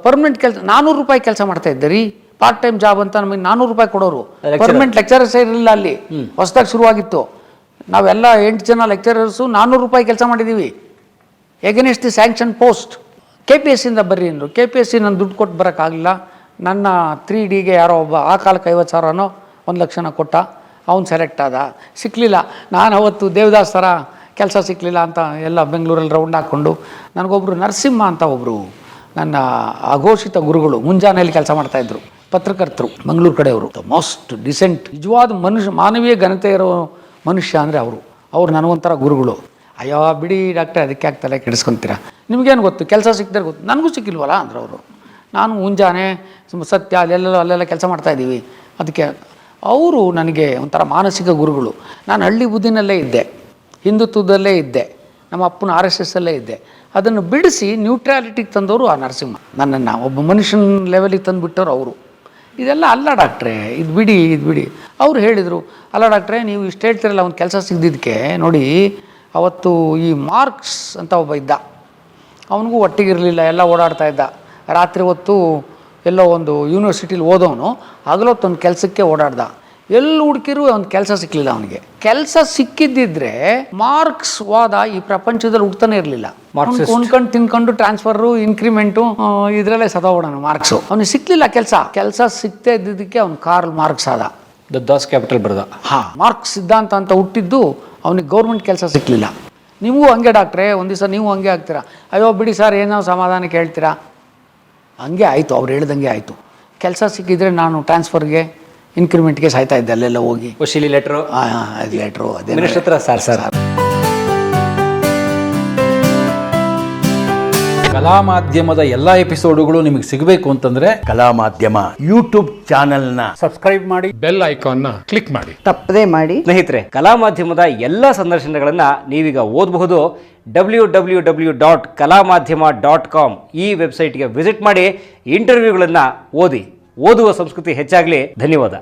ಪರ್ಮನೆಂಟ್ ಕೆಲಸ 400 ರೂಪಾಯಿ ಕೆಲಸ ಮಾಡ್ತಾ ಇದ್ದೆ ರೀ. ಪಾರ್ಟ್ ಟೈಮ್ ಜಾಬ್ ಅಂತ ನಮಗೆ 400 ರೂಪಾಯಿ ಕೊಡೋರು. ಪರ್ಮನೆಂಟ್ ಲೆಕ್ಚರರ್ಸ್ ಇರಲಿಲ್ಲ ಅಲ್ಲಿ, ಹೊಸದಾಗಿ ಶುರುವಾಗಿತ್ತು. ನಾವೆಲ್ಲ 8 ಜನ ಲೆಕ್ಚರರ್ಸು 400 ರೂಪಾಯಿ ಕೆಲಸ ಮಾಡಿದ್ದೀವಿ. Against the sanction post. KPSC ಇಂದ ಬರ್ರಿ ಅಂದರು. KPSC ನಾನು ದುಡ್ಡು ಕೊಟ್ಟು ಬರೋಕ್ಕಾಗಲಿಲ್ಲ. ನನ್ನ 3Dಗೆ ಯಾರೋ ಒಬ್ಬ ಆ ಕಾಲಕ್ಕೆ 50,000ನೋ 1 ಲಕ್ಷನ ಕೊಟ್ಟ. ಅವ್ನು ಸೆಲೆಕ್ಟ್ ಆದ. ಸಿಕ್ಕಲಿಲ್ಲ. ನಾನು ಅವತ್ತು ದೇವದಾಸ್ ಥರ ಕೆಲಸ ಸಿಕ್ಕಲಿಲ್ಲ ಅಂತ ಎಲ್ಲ ಬೆಂಗಳೂರಲ್ಲಿ ರೌಂಡ್ ಹಾಕ್ಕೊಂಡು, ನನಗೊಬ್ಬರು ನರಸಿಂಹ ಅಂತ ಒಬ್ಬರು ನನ್ನ ಅಘೋಷಿತ ಗುರುಗಳು ಮುಂಜಾನೆಯಲ್ಲಿ ಕೆಲಸ ಮಾಡ್ತಾಯಿದ್ರು, ಪತ್ರಕರ್ತರು, ಮಂಗಳೂರು ಕಡೆಯವರು. ದ ಮೋಸ್ಟ್ ಡಿಸೆಂಟ್, ನಿಜವಾದ ಮಾನವೀಯ ಘನತೆ ಇರೋ ಮನುಷ್ಯ ಅಂದರೆ ಅವರು ನನಗೊಂಥರ ಗುರುಗಳು. ಅಯ್ಯೋ ಬಿಡಿ ಡಾಕ್ಟ್ರೆ, ಅದಕ್ಕೆ ಯಾಕೆ ತಲೆ ಕೆಡಿಸ್ಕೊತೀರಾ, ನಿಮಗೇನು ಗೊತ್ತು, ಕೆಲಸ ಸಿಕ್ಕಿದ್ರೆ ಗೊತ್ತು. ನನಗೂ ಸಿಕ್ಕಿಲ್ವಲ್ಲ ಅಂದ್ರೆ ಅವರು. ನಾನು ಮುಂಜಾನೆ ಸತ್ಯ ಅಲ್ಲೆಲ್ಲ ಕೆಲಸ ಮಾಡ್ತಾಯಿದ್ದೀವಿ. ಅದಕ್ಕೆ ಅವರು ನನಗೆ ಒಂಥರ ಮಾನಸಿಕ ಗುರುಗಳು. ನಾನು ಹಳ್ಳಿ ಬುದ್ಧಿನಲ್ಲೇ ಇದ್ದೆ, ಹಿಂದುತ್ವದಲ್ಲೇ ಇದ್ದೆ, ನಮ್ಮ ಅಪ್ಪನ RSS ಅಲ್ಲೇ ಇದ್ದೆ. ಅದನ್ನು ಬಿಡಿಸಿ ನ್ಯೂಟ್ರಾಲಿಟಿಗೆ ತಂದವರು ಆ ನರಸಿಂಹ. ನನ್ನನ್ನು ಒಬ್ಬ ಮನುಷ್ಯನ ಲೆವೆಲಿಗೆ ತಂದುಬಿಟ್ಟವ್ರು ಅವರು. ಇದೆಲ್ಲ ಅಲ್ಲ ಡಾಕ್ಟ್ರೇ, ಇದು ಬಿಡಿ. ಅವ್ರು ಹೇಳಿದರು, ಅಲ್ಲ ಡಾಕ್ಟ್ರೇ ನೀವು ಇಷ್ಟು ಹೇಳ್ತಿರಲ್ಲ, ಒಂದು ಕೆಲಸ ಸಿಗದಿದ್ದಕ್ಕೆ ನೋಡಿ, ಅವತ್ತು ಈ ಮಾರ್ಕ್ಸ್ ಅಂತ ಒಬ್ಬ ಇದ್ದ, ಅವನಿಗೂ ಒಟ್ಟಿಗಿರಲಿಲ್ಲ, ಎಲ್ಲ ಓಡಾಡ್ತಾ ಇದ್ದ. ರಾತ್ರಿ ಹೊತ್ತು ಎಲ್ಲೋ ಒಂದು ಯೂನಿವರ್ಸಿಟಿಲಿ ಓದೋನು ಹಗಲೊತ್ತೊಂದು ಕೆಲಸಕ್ಕೆ ಓಡಾಡ್ದ. ಎಲ್ಲಿ ಹುಡುಕಿರು ಒಂದು ಕೆಲಸ ಸಿಕ್ಕಲಿಲ್ಲ ಅವನಿಗೆ. ಕೆಲಸ ಸಿಕ್ಕಿದ್ದಿದ್ರೆ ಮಾರ್ಕ್ಸ್ ವಾದ ಈ ಪ್ರಪಂಚದಲ್ಲಿ ಹುಡ್ತಾನೆ ಇರಲಿಲ್ಲ. ಉಣ್ಕೊಂಡು ತಿನ್ಕೊಂಡು ಟ್ರಾನ್ಸ್ಫರು, ಇನ್ಕ್ರಿಮೆಂಟು ಇದರಲ್ಲೇ ಸದೋಡೋಣ ಮಾರ್ಕ್ಸು. ಅವನಿಗೆ ಸಿಕ್ಕಲಿಲ್ಲ ಕೆಲಸ ಸಿಕ್ಕದೇ ಇದ್ದಿದ್ದಕ್ಕೆ ಅವ್ನು ಕಾರ್ಲ್ ಮಾರ್ಕ್ಸ್ ಆದ. ದ ದಾಸ್ ಕ್ಯಾಪಿಟಲ್ ಬರೆದ. ಮಾರ್ಕ್ಸ್ ಸಿದ್ಧಾಂತ ಅಂತ ಹುಟ್ಟಿದ್ದು ಅವನಿಗೆ ಗೌರ್ಮೆಂಟ್ ಕೆಲಸ ಸಿಕ್ಕಲಿಲ್ಲ. ನಿಮಗೂ ಹಂಗೆ ಡಾಕ್ಟ್ರೇ, ಒಂದು ದಿವಸ ನೀವು ಹಂಗೆ ಆಗ್ತೀರಾ, ಅಯ್ಯೋ ಬಿಡಿ ಸರ್ ಏನೋ ಸಮಾಧಾನ ಕೇಳ್ತೀರಾ. ಹಂಗೆ ಆಯಿತು, ಅವ್ರು ಹೇಳ್ದಂಗೆ ಆಯಿತು. ಕೆಲಸ ಸಿಕ್ಕಿದ್ರೆ ನಾನು ಟ್ರಾನ್ಸ್ಫರ್ಗೆ, ಇನ್ಕ್ರಿಮೆಂಟ್ಗೆ ಸಾಯ್ತಾ ಇದ್ದೆ ಅಲ್ಲೆಲ್ಲ ಹೋಗಿ. ಶಿಲಿ ಲೆಟ್ರು, ಲೆಟ್ರು ಅದೇ ಮಿನಿಸ್ಟರ್ ಹತ್ರ ಸರ್. ಕಲಾ ಮಾಧ್ಯಮದ ಎಲ್ಲ ಎಪಿಸೋಡುಗಳು ನಿಮಗೆ ಸಿಗಬೇಕು ಅಂತಂದ್ರೆ ಕಲಾ ಮಾಧ್ಯಮ ಯೂಟ್ಯೂಬ್ ಚಾನೆಲ್ನ ಸಬ್ಸ್ಕ್ರೈಬ್ ಮಾಡಿ, ಬೆಲ್ ಐಕಾನ್ನ ಕ್ಲಿಕ್ ಮಾಡಿ. ತಪ್ಪದೇ ಮಾಡಿ. ಸ್ನೇಹಿತರೆ, ಕಲಾ ಮಾಧ್ಯಮದ ಎಲ್ಲ ಸಂದರ್ಶನಗಳನ್ನು ನೀವೀಗ ಓದಬಹುದು. www.kalamadhyama.com ಈ ವೆಬ್ಸೈಟ್ಗೆ ವಿಸಿಟ್ ಮಾಡಿ, ಇಂಟರ್ವ್ಯೂಗಳನ್ನು ಓದಿ. ಓದುವ ಸಂಸ್ಕೃತಿ ಹೆಚ್ಚಾಗಲಿ. ಧನ್ಯವಾದ.